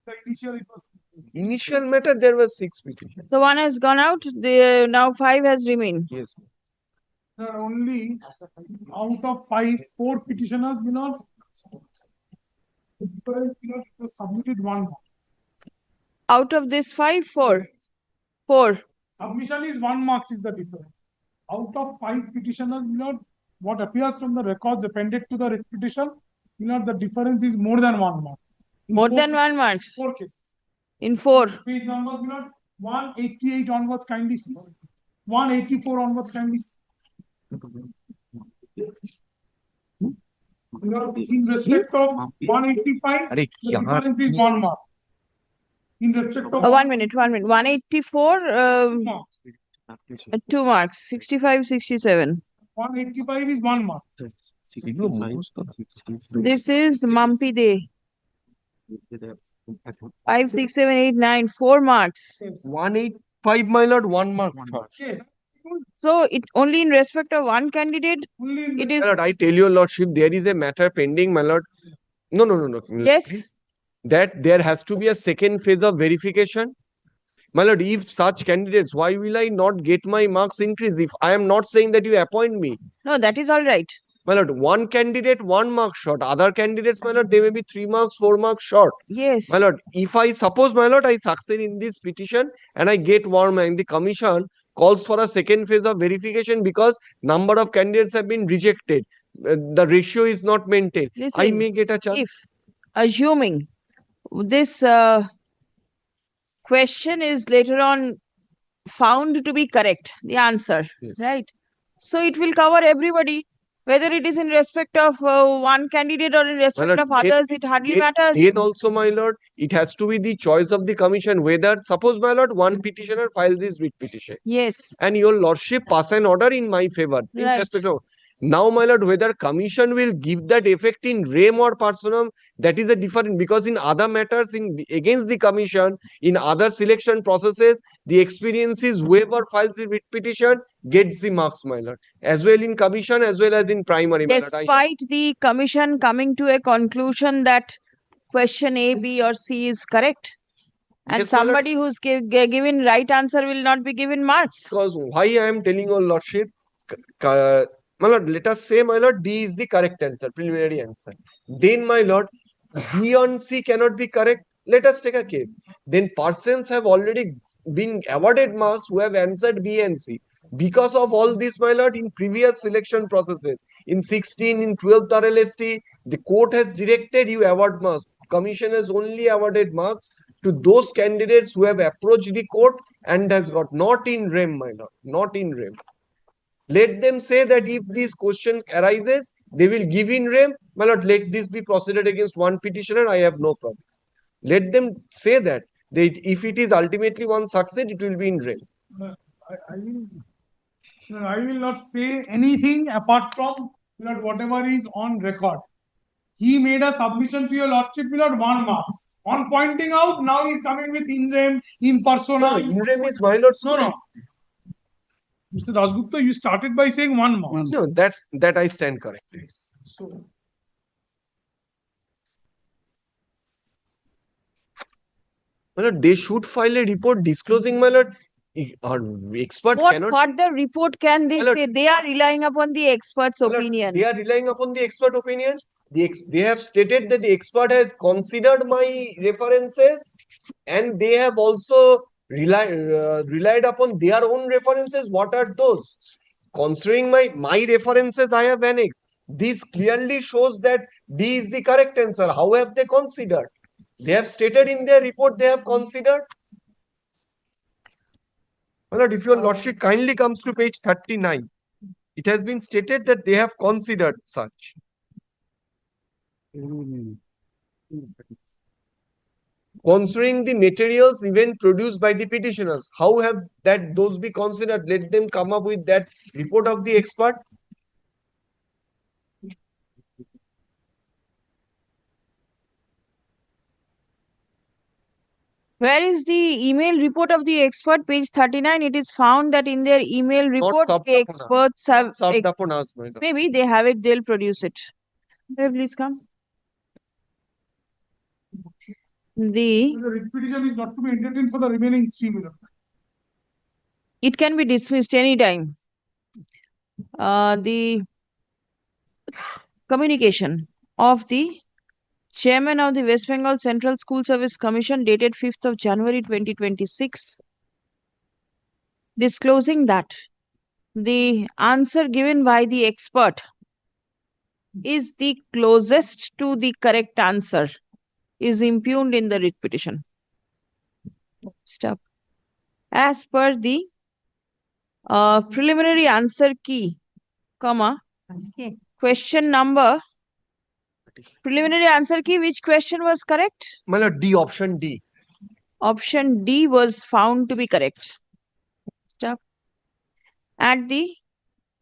Speaker 3: The initial it was.
Speaker 5: Initial matter, there were 6 petitions.
Speaker 2: So one has gone out. Now 5 has remained.
Speaker 5: Yes.
Speaker 3: There are only out of 4 petitioners, was submitted 1 mark.
Speaker 2: Out of this 5, 4. 4.
Speaker 3: Submission is 1 mark is the difference. Out of 5 petitioners, what appears from the records appended to the petition, the difference is more than 1 mark.
Speaker 2: More than 1 marks.
Speaker 3: 4 cases.
Speaker 2: In 4.
Speaker 3: Page number, 188 onwards kindly see. 184 onwards kindly see. In respect of 185, the difference is 1 mark. In respect of
Speaker 2: 1 minute. 184, 2 marks. 65, 67.
Speaker 3: 185 is 1 mark.
Speaker 2: This is Mumpy Day. 5, 6, 7, 8, 9. 4 marks.
Speaker 5: 185, my lord, 1 mark short.
Speaker 3: Yes.
Speaker 2: So it only in respect of one candidate.
Speaker 3: Only in
Speaker 2: It is.
Speaker 5: My lord, I tell your lordship, there is a matter pending, my lord. No.
Speaker 2: Yes.
Speaker 5: That there has to be a second phase of verification. My lord, if such candidates, why will I not get my marks increase? If I am not saying that you appoint me.
Speaker 2: No, that is all right.
Speaker 5: My lord, one candidate, 1 mark short. Other candidates, my lord, they may be 3 marks, 4 marks short.
Speaker 2: Yes.
Speaker 5: My lord, if I suppose, my lord, I succeed in this petition and I get 1 mark, the commission calls for a second phase of verification because number of candidates have been rejected. The ratio is not maintained.
Speaker 2: Listen,
Speaker 5: I may get a chance.
Speaker 2: If assuming this question is later on found to be correct, the answer,
Speaker 5: Yes.
Speaker 2: right? So it will cover everybody, whether it is in respect of one candidate or in respect
Speaker 5: lord,
Speaker 2: of others, it hardly matters.
Speaker 5: Then also, my lord, it has to be the choice of the commission whether, suppose, my lord, one petitioner files this writ petition
Speaker 2: Yes.
Speaker 5: and your lordship pass an order in my favor. In
Speaker 2: Right.
Speaker 5: respect of, now, my lord, whether commission will give that effect in rem or personam, that is a different, because in other matters against the commission, in other selection processes, the experience is whoever files the writ petition gets the marks, my lord, as well in commission as well as in primary, my lord.
Speaker 2: Despite the commission coming to a conclusion that question A, B, or C is correct, and
Speaker 5: Yes, my lord.
Speaker 2: somebody who's given right answer will not be given marks.
Speaker 5: Because why I am telling your lordship, my lord, let us say, my lord, D is the correct answer, preliminary answer. Then, my lord, B on C cannot be correct. Let us take a case. Then persons have already been awarded marks who have answered B and C. Because of all this, my lord, in previous selection processes, in 16, in 12th RLST, the court has directed you award marks. Commission has only awarded marks to those candidates who have approached the court and has got not in rem, my lord, not in rem. Let them say that if this question arises, they will give in rem. my lord, let this be proceeded against one petitioner, I have no problem. Let them say that. If it is ultimately one succeed, it will be in red.
Speaker 3: I will not say anything apart from whatever is on record. He made a submission to your lordship, Lord, 1 mark. On pointing out, now he is coming with in rem, in persona.
Speaker 5: No, in rem is my lord's.
Speaker 3: No. Mr. Dasgupta, you started by saying 1 mark.
Speaker 5: No, that I stand corrected.
Speaker 3: So,
Speaker 5: my lord, they should file a report disclosing, my lord. Our expert
Speaker 2: What
Speaker 5: cannot.
Speaker 2: further report can they
Speaker 5: My lord,
Speaker 2: say? They are relying upon the expert's
Speaker 5: my lord,
Speaker 2: opinion.
Speaker 5: They are relying upon the expert opinion. They have stated that the expert has considered my references, and they have also relied upon their own references. What are those? Considering my references, I have annexed. This clearly shows that D is the correct answer. How have they considered? They have stated in their report they have considered. My lord, if your lordship kindly comes to page 39, it has been stated that they have considered such. Considering the materials even produced by the petitioners, how have those be considered? Let them come up with that report of the expert.
Speaker 2: Where is the email report of the expert? Page 39. It is found that in their email report,
Speaker 5: served
Speaker 2: the
Speaker 5: upon us.
Speaker 2: experts have.
Speaker 5: Served upon us, my lord.
Speaker 2: Maybe they have it, they'll produce it. Please come. The
Speaker 3: writ petition is not to be entertained for the remaining 3 minutes.
Speaker 2: it can be dismissed anytime. The communication of the Chairman of the West Bengal Central School Service Commission dated 5th of January 2026, disclosing that the answer given by the expert is the closest to the correct answer is impugned in the writ petition. Stop. As per the preliminary answer key, comma, question number, preliminary answer key, which question was correct?
Speaker 5: My lord, D, option D.
Speaker 2: Option D was found to be correct. Stop. At the,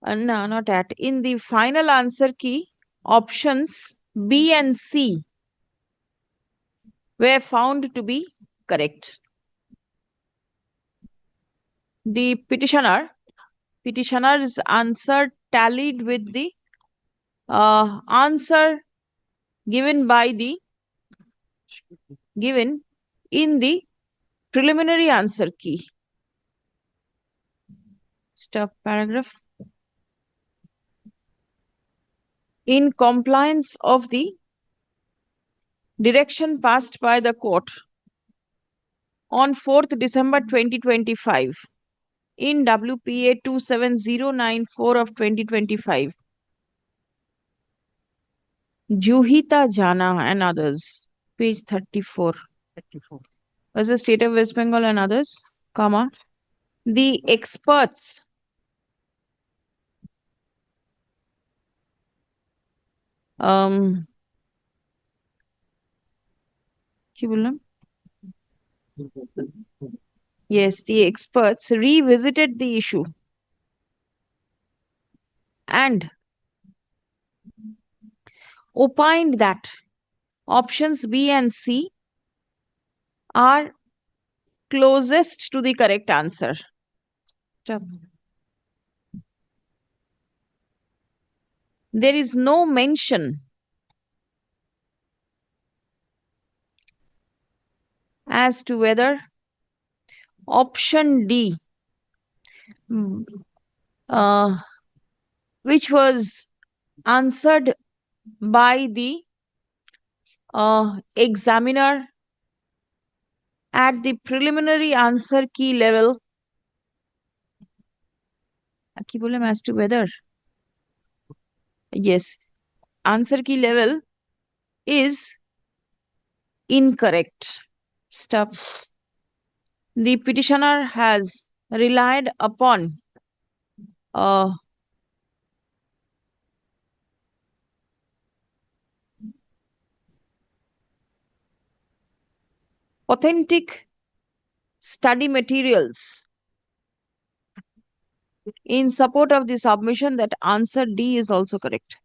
Speaker 2: no, not at, in the final answer key, options B and C were found to be correct. The petitioner's answer tallied with the answer given in the preliminary answer key. Stop paragraph. In compliance of the direction passed by the court on 4th December 2025 in WPA 27094 of 2025, Juhita Jana and others, page 34. Was the state of West Bengal and others, comma, the experts কি বললাম? Yes, the experts revisited the issue and opined that options B and C are closest to the correct answer. There is no mention as to whether option D, which was answered by the examiner at the preliminary answer key level, কি বললাম, as to whether, yes, answer key level is incorrect. Stop. The petitioner has relied upon authentic study materials. In support of the submission, that answer D is also correct.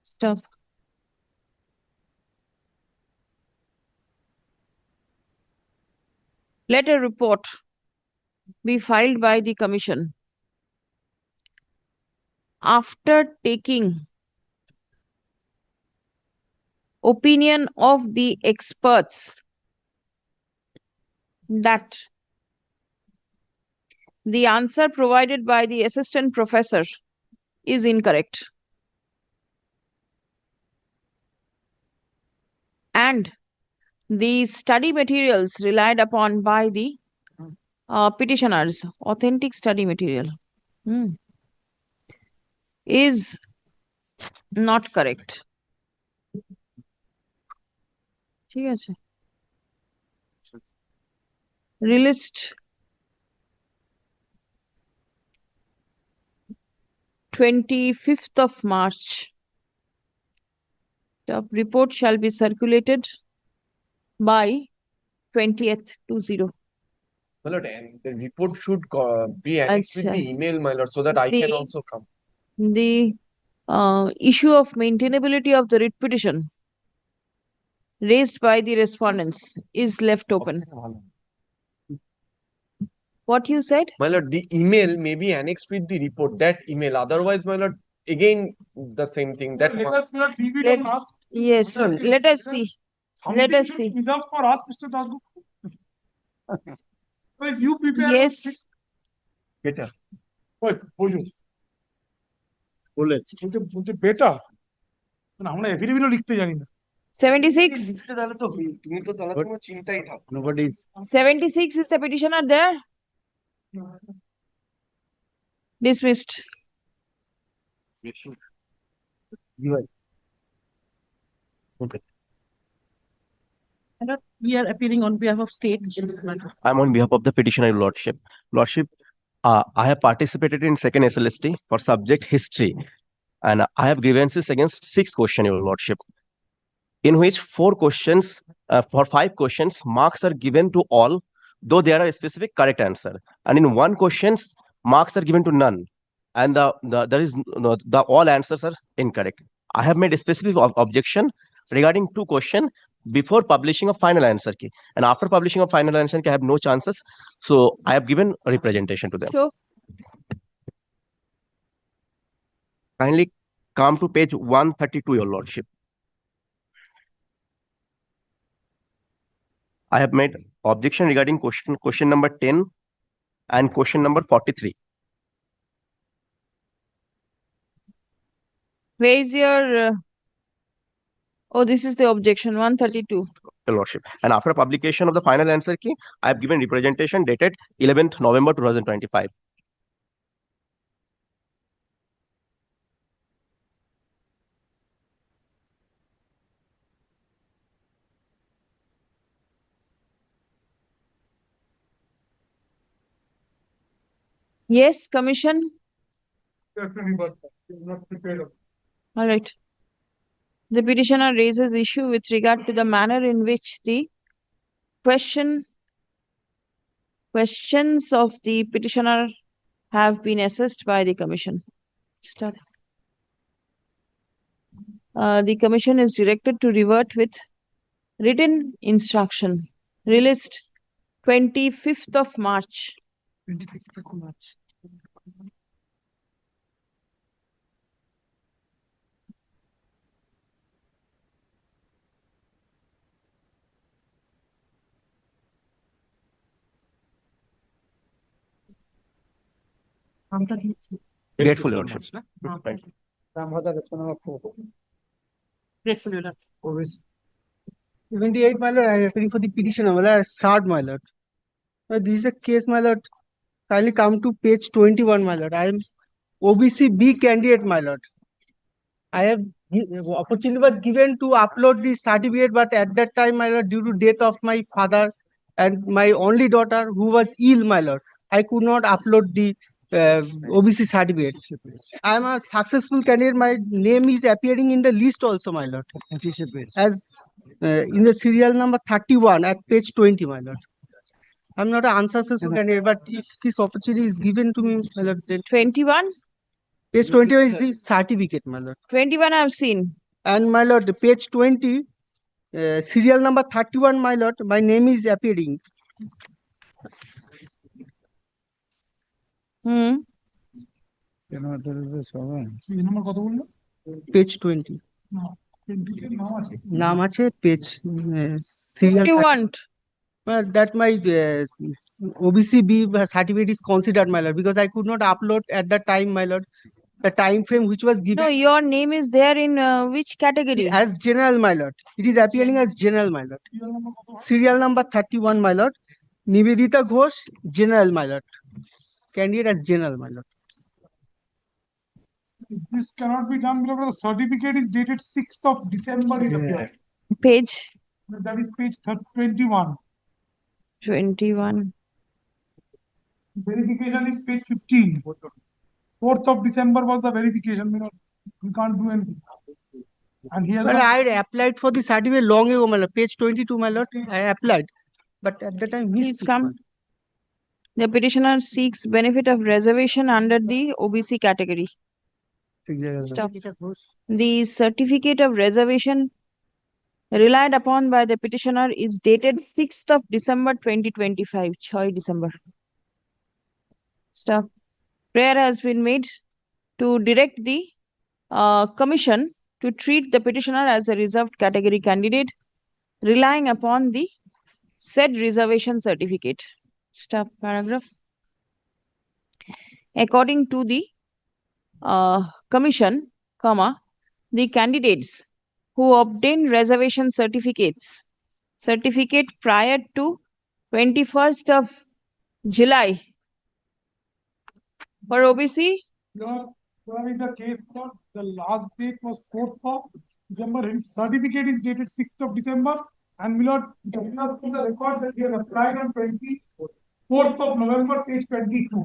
Speaker 2: Stop. Let a report be filed by the commission after taking opinion of the experts that the answer provided by the assistant professor is incorrect and the study materials relied upon by the petitioners, authentic study material, is not correct. ঠিক আছে released 25th of March. The report shall be circulated by 20th 20.
Speaker 5: My lord, and the report should be annexed with the email, my lord, so that I can also come.
Speaker 2: The issue of maintainability of the writ petition raised by the respondents is left open. What you said?
Speaker 5: My lord, the email may be annexed with the report, that email. Otherwise, my lord, again the same thing. That
Speaker 3: Let us not leave it
Speaker 2: Let-
Speaker 3: on us.
Speaker 2: Yes, let us see. Let
Speaker 3: Something
Speaker 2: us
Speaker 3: should
Speaker 2: see.
Speaker 3: preserve for us, Mr. Dasgupta. So if you prepare.
Speaker 2: Yes,
Speaker 5: better.
Speaker 3: ওই, বলুন। বলছে বলছে বেটা মানে আমরা এফিডেভিটও লিখতে জানি না
Speaker 2: 76.
Speaker 5: তাহলে তো তুমি তো তাহলে তোমার চিন্তাই থাকো।
Speaker 2: 76 is the petitioner there. Dismissed.
Speaker 1: We are appealing on behalf of state.
Speaker 11: I'm on behalf of the petitioner, Your Lordship. Lordship, I have participated in second SLST for subject history, and I have grievances against 6 questions, Your Lordship, in which 4 questions, for 5 questions, marks are given to all, though there are a specific correct answer, and in 1 question, marks are given to none, and the all answers are incorrect. I have made a specific objection regarding 2 questions before publishing a final answer key, and after publishing a final answer key, I have no chances, so I have given a representation to them.
Speaker 2: Sure.
Speaker 11: Kindly come to page 132, Your Lordship. I have made objection regarding question number 10 and question number 43.
Speaker 2: Where is your oh, this is the objection 132.
Speaker 11: Your Lordship. And after publication of the final answer key, I have given representation dated 11th November 2025.
Speaker 2: Yes, commission.
Speaker 3: Definitely, but not prepared.
Speaker 2: All right. The petitioner raises issue with regard to the manner in which the questions of the petitioner have been assessed by the commission. Start. The commission is directed to revert with written instruction released 25th of March.
Speaker 1: 25th of March.
Speaker 11: Grateful, Your Lordship. Thank you.
Speaker 1: Grateful, Your Lord.
Speaker 12: Always. 28, my lord, I am appealing for the petitioner, my lord, third, my lord. This is a case, my lord. Kindly come to page 21, my lord. I am OBC B candidate, my lord. I have opportunity was given to upload the certificate, but at that time, my lord, due to death of my father and my only daughter who was ill, my lord, I could not upload the OBC certificate. I am a successful candidate. My name is appearing in the list also, my lord. As in the serial number 31 at page 20, my lord. I'm not an unsuccessful candidate, but if this opportunity is given to me, my lord, then
Speaker 2: 21?
Speaker 12: page 20 is the certificate, my lord.
Speaker 2: 21 I've seen.
Speaker 12: And my lord, the page 20, serial number 31, my lord, my name is appearing.
Speaker 2: Hmm.
Speaker 3: এই নম্বর কত বললো?
Speaker 12: Page 20.
Speaker 3: না, 20 তে নাম আছে।
Speaker 12: নাম আছে page serial
Speaker 2: What do you want?
Speaker 12: that my OBC B certificate is considered, my lord, because I could not upload at that time, my lord. The time frame which was given
Speaker 2: No, your name is there in which category?
Speaker 12: as general, my lord. It is appearing as general, my lord. Serial number 31, my lord. Nivedita Ghosh, general, my lord. Candidate as general, my lord.
Speaker 3: This cannot be done because the certificate is dated 6th of December. It appears.
Speaker 2: Page
Speaker 3: That is page 21.
Speaker 2: 21.
Speaker 3: Verification is page 15. 4th of December was the verification. We can't do anything. And he has
Speaker 12: But
Speaker 3: not-
Speaker 12: I had applied for the certificate long ago, my lord. Page 22, my lord. I applied, but at the time missed
Speaker 2: Please
Speaker 12: it,
Speaker 2: come.
Speaker 12: my
Speaker 2: The petitioner seeks benefit of reservation under the OBC category. Stop. The certificate of reservation relied upon by the petitioner is dated 6th of December 2025. 6 December. Stop. Prayer has been made to direct the commission to treat the petitioner as a reserved category candidate, relying upon the said reservation certificate. Stop paragraph. According to the commission, comma, the candidates who obtain reservation certificate prior to 21st of July for OBC.
Speaker 3: Your in the case, the last date was 4th of December. His certificate is dated 6th of December. And we not from the record that he has applied on 24th of November, page 22.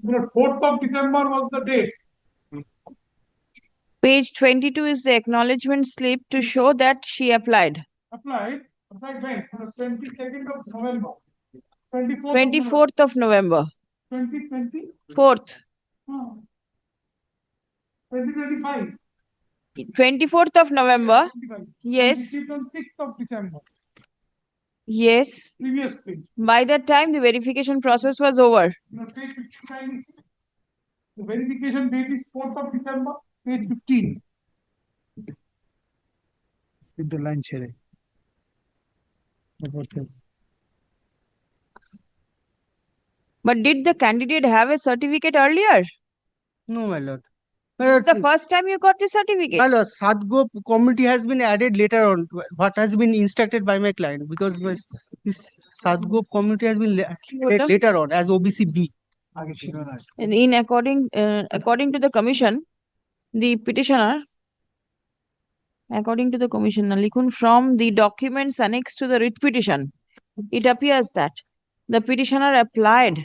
Speaker 3: The 4th of December was the date.
Speaker 2: Page 22 is the acknowledgement slip to show that she applied.
Speaker 3: Applied when? On the 22nd of November.
Speaker 2: 24th of November.
Speaker 3: 2020.
Speaker 2: 4th.
Speaker 3: 2025.
Speaker 2: 24th of November. Yes.
Speaker 3: Received on 6th of December.
Speaker 2: Yes.
Speaker 3: Previous page.
Speaker 2: By that time, the verification process was over.
Speaker 3: Page 59 is the verification date is 4th of December, page 15.
Speaker 1: The line ছেড়ে
Speaker 2: But did the candidate have a certificate earlier?
Speaker 12: No, my lord.
Speaker 2: The first time you got the certificate?
Speaker 12: My lord, Sadgo committee has been added later on. What has been instructed by my client, because this Sadgo committee has been later on as OBC B.
Speaker 2: And in according to the commission, the petitioner, according to the commissioner, likhun from the documents annexed to the writ petition, it appears that the petitioner applied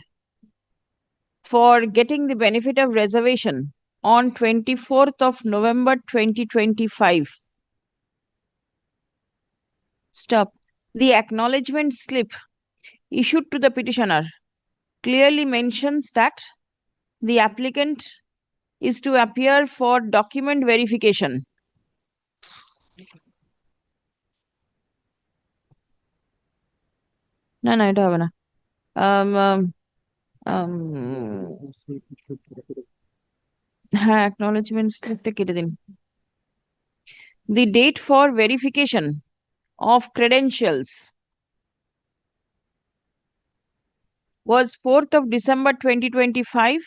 Speaker 2: for getting the benefit of reservation on 24th of November 2025. Stop. The acknowledgement slip issued to the petitioner clearly mentions that the applicant is to appear for document verification. No, এটা হবে না. হ্যাঁ, acknowledgement slipটা কেটে দিন. The date for verification of credentials was 4th of December 2025.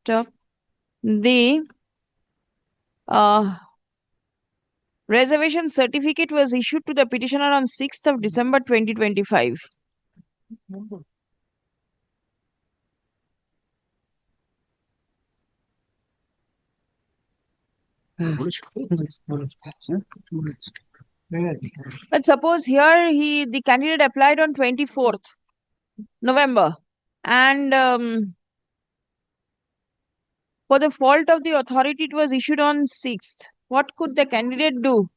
Speaker 2: Stop. The reservation certificate was issued to the petitioner on 6th of December 2025. But suppose here the candidate applied on 24th November, and for the fault of the authority, it was issued on 6th. What could the candidate do?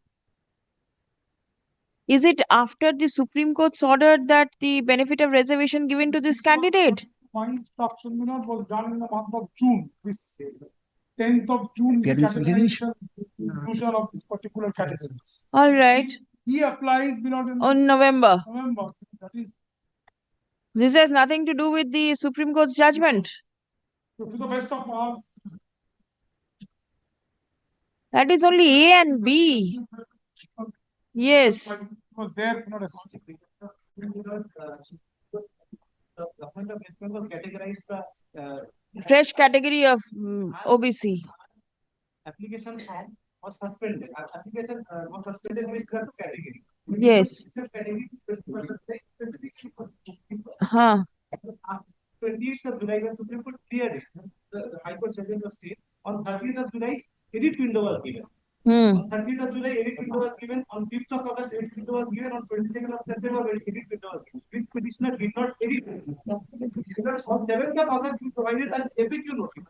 Speaker 2: Is it after the Supreme Court's order that the benefit of reservation given to this candidate?
Speaker 3: My instruction was done in the month of June. This 10th of June, the categorization inclusion of this particular category.
Speaker 2: All right.
Speaker 3: He applies
Speaker 2: On November.
Speaker 3: November. That is,
Speaker 2: This has nothing to do with the Supreme Court's judgment.
Speaker 3: to the best of our
Speaker 2: That is only A and B. Yes.
Speaker 3: was there.
Speaker 2: Fresh category of OBC.
Speaker 8: Application form was suspended. Application was suspended with the category.
Speaker 2: Yes. Huh.
Speaker 8: 28th of July, the Supreme Court cleared it. The High Court sentence was stayed. On 30th of July, edit window was given. On 30th of July, edit window was given. On 5th of August, edit window was given. On 22nd of September, edit window was given. This petitioner did not edit. On 7th of August, he provided an FAQ notice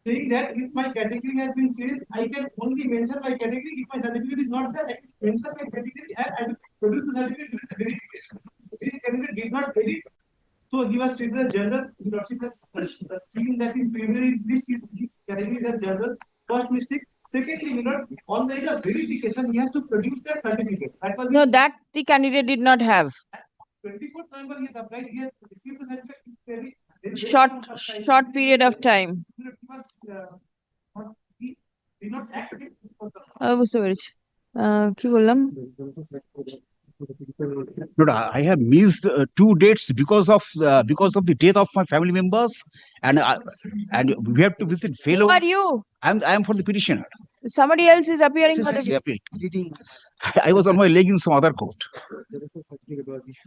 Speaker 8: saying that if my category has been changed, I can only mention my category. If my certificate is not there, I can mention my category and I will produce the certificate with the verification. This candidate did not edit. So he was treated as general. He has seen that in preliminary list his category is as general. First mistake. Secondly, on the day of verification, he has to produce that certificate. That was
Speaker 2: No, that the candidate did not have.
Speaker 8: 24th November he has applied. He has received the certificate.
Speaker 2: Short period of time.
Speaker 8: He did not act.
Speaker 2: বুঝতে পেরেছি কি বললাম
Speaker 13: No, I have missed 2 dates because of the death of my family members, and we have to visit fellow.
Speaker 2: Who are you?
Speaker 13: I am for the petitioner.
Speaker 2: Somebody else is appearing for the
Speaker 13: I was on my leg in some other court,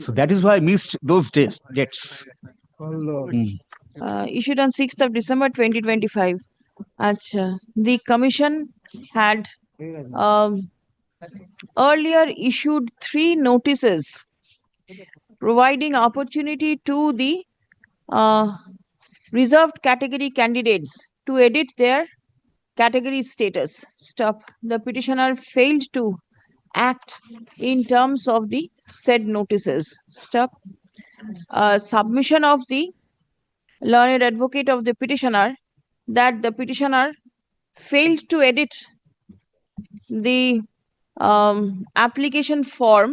Speaker 13: so that is why I missed those dates.
Speaker 2: Issued on 6th of December 2025. Acha. The commission had earlier issued 3 notices providing opportunity to the reserved category candidates to edit their category status. Stop. The petitioner failed to act in terms of the said notices. Stop. Submission of the learned advocate of the petitioner that the petitioner failed to edit the application form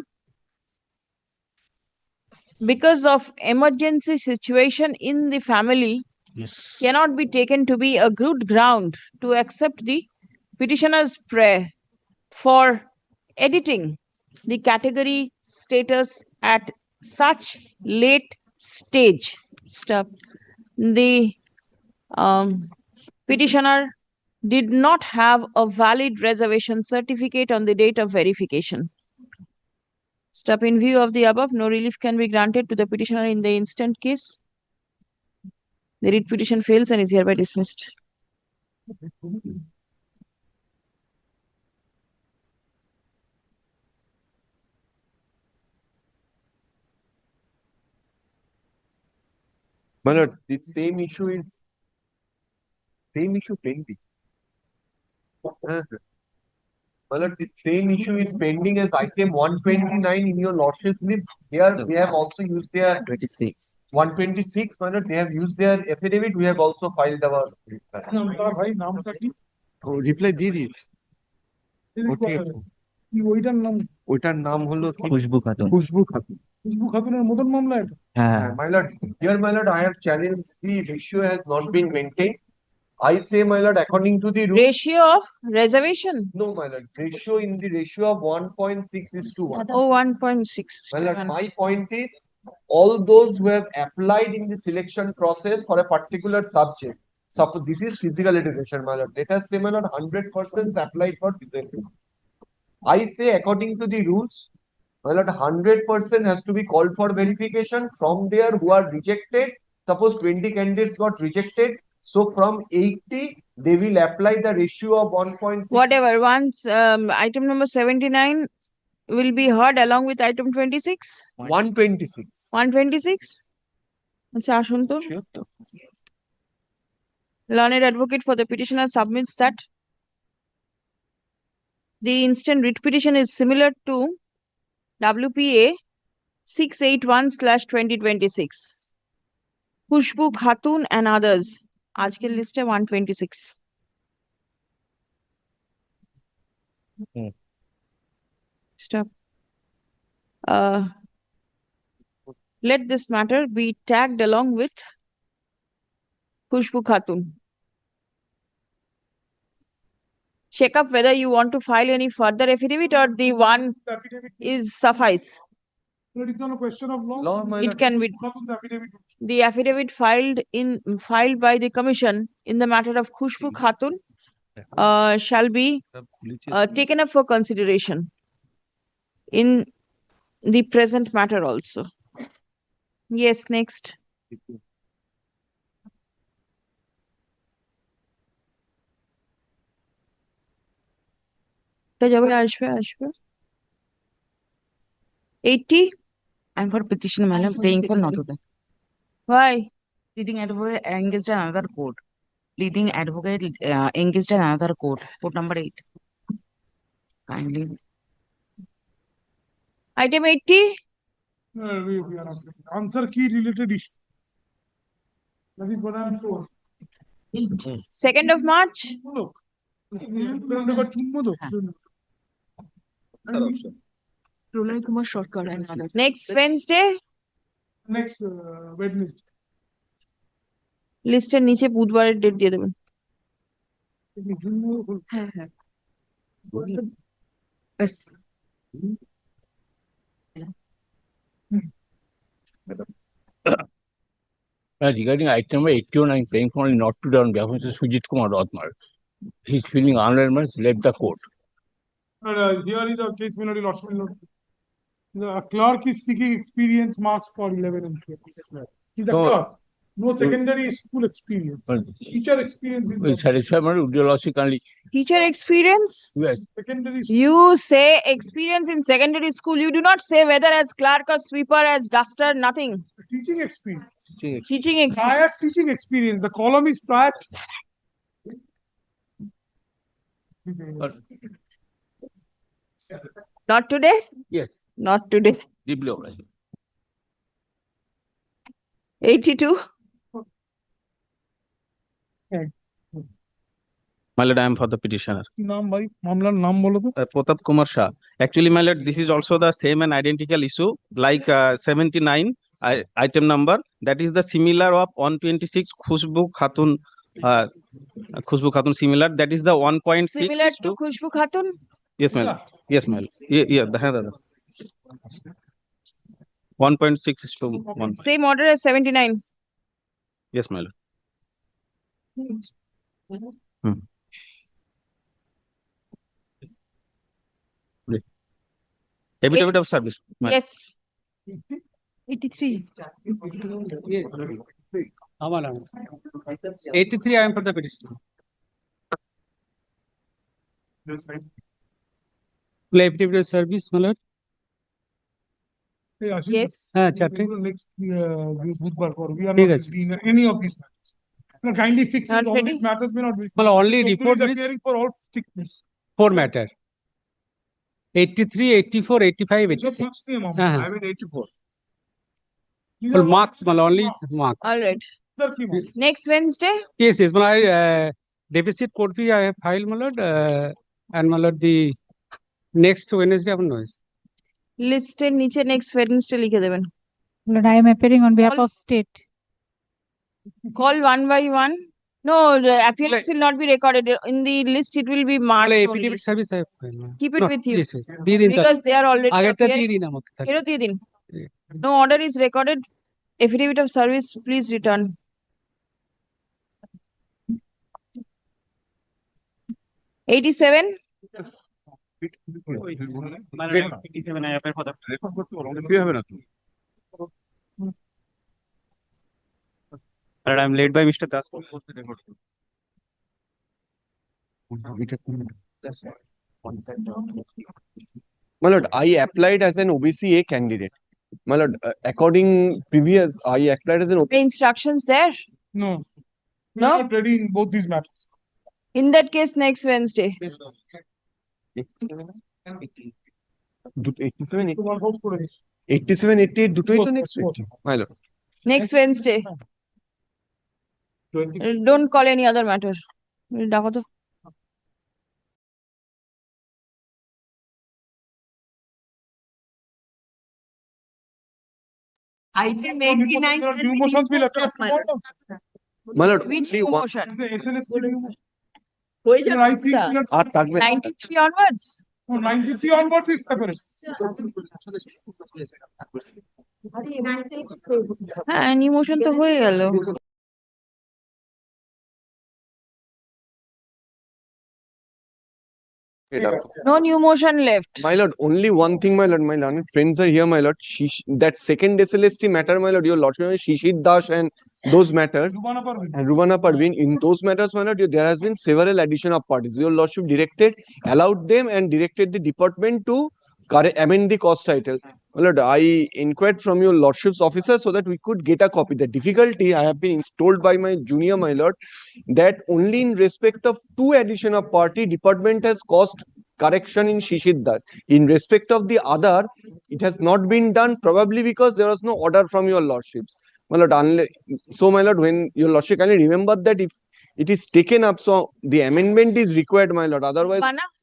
Speaker 2: because of emergency situation in the family cannot be taken to be a good ground to accept the petitioner's prayer for editing the category status at such late stage. Stop. The petitioner did not have a valid reservation certificate on the date of verification. Stop. In view of the above, no relief can be granted to the petitioner in the instant case. The writ petition fails and is hereby dismissed.
Speaker 5: My lord, the same issue pending. My lord, the same issue is pending as item 129 in your lordship's list. Here they have also used their
Speaker 6: 26.
Speaker 5: 126. My lord, they have used their affidavit. We have also filed our reply. দিয়ে দিয়েছি ওইটার নাম হলো
Speaker 6: খুশবু খাতুন।
Speaker 5: খুশবু খাতুনের মদন মামলা এটা।
Speaker 6: হ্যাঁ।
Speaker 5: My lord, here my lord, I have challenged the ratio has not been maintained. I say, my lord, according to the rule.
Speaker 2: Ratio of reservation?
Speaker 5: No, my lord. Ratio in the ratio of 1.6:1.
Speaker 2: Oh, 1.6.
Speaker 5: My lord, my point is, all those who have applied in the selection process for a particular subject. Suppose this is physical education, my lord. Let us say, my lord, 100% applied for physical. I say, according to the rules, my lord, 100% has to be called for verification. From there, who are rejected, suppose 20 candidates got rejected. So from 80, they will apply the ratio of 1.6.
Speaker 2: Whatever. Once item number 79 will be heard along with item 26?
Speaker 5: 126.
Speaker 2: 126? আচ্ছা আসুন তো। Learned advocate for the petitioner submits that the instant writ petition is similar to WPA 681/2026. Khushbu Khatun and others. আজকের লিস্টে 126. Stop. Let this matter be tagged along with Khushbu Khatun. Check up whether you want to file any further affidavit or the one is suffice.
Speaker 3: But it's on a question of law.
Speaker 2: It can be the affidavit filed by the commission in the matter of Khushbu Khatun shall be taken up for consideration in the present matter also. Yes, next. আসবে 80.
Speaker 14: I'm for petition, madam, praying for not to die.
Speaker 2: Why?
Speaker 14: Leading advocate engaged in another court. Leading advocate engaged in another court. Court number 8. Kindly.
Speaker 2: Item 80.
Speaker 3: We are answer key related issue. That is what I'm told.
Speaker 2: 2nd of March. Next Wednesday.
Speaker 3: Next Wednesday.
Speaker 2: লিস্টের নিচে বুধবারের date দিয়ে দেবেন।
Speaker 14: হ্যাঁ
Speaker 13: Regarding item number 81, I'm praying for not to down behalf of Mr. Sujit Kumar Rotmar. He's feeling unwell, left the court.
Speaker 3: Here is a case minority lordship. The clerk is seeking experience marks for 11 and 12. He's a clerk. No secondary school experience. Teacher experience.
Speaker 13: Will satisfy my ideology kindly.
Speaker 2: Teacher experience?
Speaker 13: Yes.
Speaker 3: Secondary school.
Speaker 2: You say experience in secondary school. You do not say whether as clerk or sweeper, as duster, nothing.
Speaker 3: Teaching experience.
Speaker 2: Teaching experience.
Speaker 3: Prior teaching experience. The column is prior.
Speaker 2: Not today?
Speaker 13: Yes.
Speaker 2: Not today.
Speaker 13: Deeply obliged.
Speaker 2: 82.
Speaker 6: My lord, I am for the petitioner.
Speaker 3: नाम भाई मामला नाम बोलो तो
Speaker 6: Pratap Kumar Shah. Actually, my lord, this is also the same and identical issue like 79 item number. That is the similar of 126 Khushbu Khatun. Khushbu Khatun similar. That is the 1.6.
Speaker 2: Similar to Khushbu Khatun?
Speaker 6: Yes, my lord. Yes, my lord. Yeah, the 1.6 is to 1.
Speaker 2: Same order as 79.
Speaker 6: Yes, my lord. Affidavit of service.
Speaker 2: Yes.
Speaker 14: 83.
Speaker 15: 83, I am for the petition. Affidavit of service, my lord.
Speaker 2: Yes.
Speaker 15: Chatting.
Speaker 3: Next Budhbar or we are not doing any of these matters. No, kindly fix
Speaker 2: Not
Speaker 3: all
Speaker 2: ready?
Speaker 3: these matters may not be.
Speaker 15: Well, only report
Speaker 3: is
Speaker 15: is
Speaker 3: appearing for all sickness.
Speaker 15: 4 matter. 83, 84, 85, 86.
Speaker 13: I mean 84.
Speaker 15: Well, marks, well, only marks.
Speaker 2: All right. Next Wednesday?
Speaker 15: Yes, yes. Well, deficit court fee I have filed, my lord, and my lord, the next Wednesday, I have noise.
Speaker 2: লিস্টের নিচে next Wednesday লিখে দেবেন।
Speaker 16: Lord, I am appearing on behalf of state.
Speaker 2: Call one by one. No, the appearance will not be recorded. In the list, it will be marked.
Speaker 15: Well,
Speaker 2: only.
Speaker 15: affidavit service I have filed.
Speaker 2: Keep it
Speaker 15: No,
Speaker 2: with you.
Speaker 15: Yes, yes. দিয়ে দিন
Speaker 2: Because they are already
Speaker 15: আগেরটা
Speaker 2: appearing.
Speaker 15: দিয়ে দিন আমাকে তাহলে।
Speaker 2: ফেরত দিয়ে দিন। No order is recorded. Affidavit of service, please return. $87.
Speaker 6: And I am led by Mr. Das.
Speaker 5: My lord, I applied as an OBC A candidate. My lord, according previous, I applied as an
Speaker 2: The
Speaker 5: OBC.
Speaker 2: instructions there?
Speaker 3: No.
Speaker 2: No?
Speaker 3: Not ready in both these matters.
Speaker 2: In that case, next Wednesday.
Speaker 5: 87, 88 দুটোই তো next week. My lord.
Speaker 2: Next Wednesday. Don't call any other matter. ডাকো তো।
Speaker 3: Item 89 new motions will appear tomorrow.
Speaker 5: My lord,
Speaker 2: Which
Speaker 5: only
Speaker 2: new
Speaker 5: one.
Speaker 2: motion?
Speaker 3: Is the SLST new motion?
Speaker 12: হয়ে
Speaker 3: Then I think that-
Speaker 5: আর থাকবে না।
Speaker 2: 93 onwards?
Speaker 3: No, 93 onwards is separate.
Speaker 2: হ্যাঁ, new motion তো হয়ে গেল। No new motion left.
Speaker 5: My lord, only one thing, my lord. My learned friends are here, my lord. That second SLST matter, my lord. Your lordship, Shishir Das and those matters. And Rubana Parveen, in those matters, my lord, there has been several addition of parties. Your lordship directed, allowed them and directed the department to amend the cost title. My lord, I inquired from your lordship's officer so that we could get a copy. The difficulty I have been told by my junior, my lord, that only in respect of two addition of party, department has caused correction in Shishir Das. In respect of the other, it has not been done, probably because there was no order from your lordships. My lord, so my lord, when your lordship kindly remember that if it is taken up, so the amendment is required, my lord. Otherwise,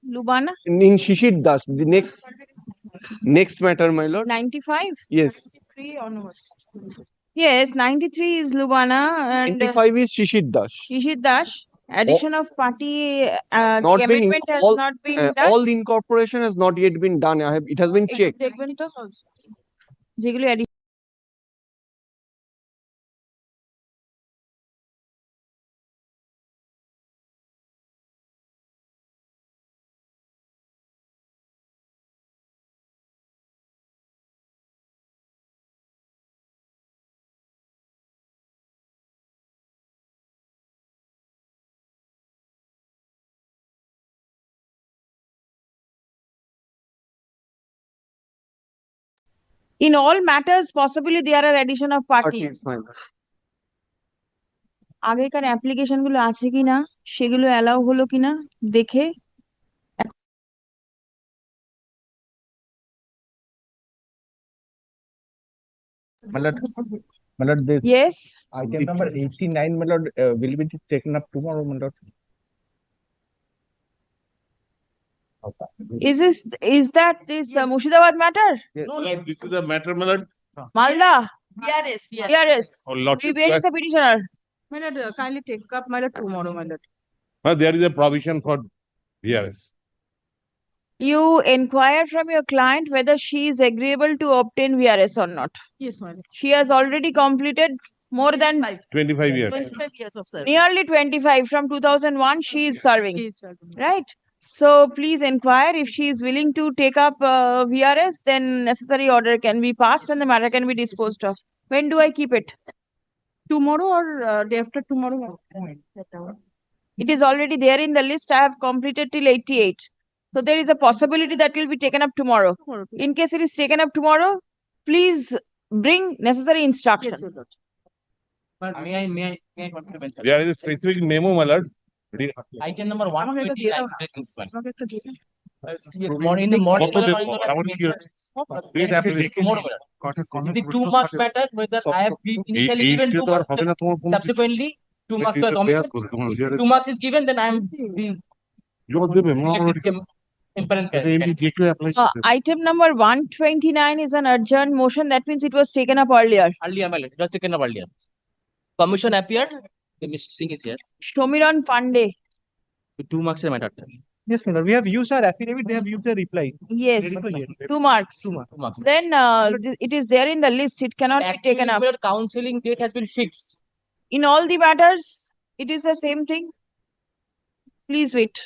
Speaker 2: Lubana?
Speaker 5: in Shishir Das, the next matter, my lord.
Speaker 2: 95?
Speaker 5: Yes.
Speaker 2: 93 onwards. Yes, 93 is Lubana and
Speaker 5: 95 is Shishir Das.
Speaker 2: Shishir Das. Addition of party
Speaker 5: Not
Speaker 2: the
Speaker 5: been
Speaker 2: amendment has
Speaker 5: all,
Speaker 2: not been done.
Speaker 5: all the incorporation has not yet been done. It has been checked.
Speaker 2: দেখবেন তো যেগুলো in all matters possibly there are addition of party. আগেকার application গুলো আছে কিনা সেগুলো allow হলো কিনা দেখে
Speaker 13: My lord, this
Speaker 2: yes
Speaker 13: item number 89, my lord, will be taken up tomorrow, my lord.
Speaker 2: is that this Murshidabad matter?
Speaker 13: Yes.
Speaker 17: This is a matter, my lord.
Speaker 2: Malda?
Speaker 7: Yes.
Speaker 2: Yes.
Speaker 17: Or lordship.
Speaker 2: Where is the petitioner?
Speaker 7: My lord, kindly take up my lord tomorrow, my lord.
Speaker 17: Well, there is a provision for VRS.
Speaker 2: You inquire from your client whether she is agreeable to obtain VRS or not.
Speaker 7: Yes, my lord.
Speaker 2: She has already completed more than
Speaker 17: 25 years.
Speaker 7: 25 years of service.
Speaker 2: nearly 25 from 2001 she is serving,
Speaker 7: She is serving.
Speaker 2: right? So please inquire if she is willing to take up VRS, then necessary order can be passed and the matter can be disposed of. When do I keep it?
Speaker 7: Tomorrow or day after tomorrow?
Speaker 2: It is already there in the list. I have completed till 88. So there is a possibility that will be taken up tomorrow. In case it is taken up tomorrow, please bring necessary instruction.
Speaker 7: Yes, my lord.
Speaker 18: May I compliment?
Speaker 17: There is a specific memo, my lord.
Speaker 18: Item number 129. In the morning.
Speaker 17: কত দেবো? মোটামুটি কি হচ্ছে? Date application.
Speaker 18: The 2 marks matter whether I have initially given 2
Speaker 17: তো আর
Speaker 18: marks.
Speaker 17: হবে না তোমার পৌঁছে।
Speaker 18: Subsequently, 2 marks
Speaker 17: এটা
Speaker 18: were
Speaker 17: বেয়ার
Speaker 18: omitted.
Speaker 17: করে তোমার VRS
Speaker 18: 2 marks is given, then I am the
Speaker 17: জমা দেবে মোটামুটি
Speaker 18: imperent
Speaker 17: এমনি ডেটে apply
Speaker 2: Item number 129 is an urgent motion. That means it was taken up earlier.
Speaker 18: earlier, my lord. It was taken up earlier. Commission appeared. The Mr. Singh is here.
Speaker 2: Shomiran Pandey.
Speaker 18: The 2 marks are matter.
Speaker 8: Yes, my lord. We have used our affidavit. They have used their reply.
Speaker 2: Yes,
Speaker 8: Ready for hearing.
Speaker 2: 2 marks.
Speaker 18: 2 marks.
Speaker 2: Then it is there in the list. It cannot be taken up.
Speaker 18: Actually, counseling date has been fixed.
Speaker 2: In all the matters, it is the same thing. Please wait.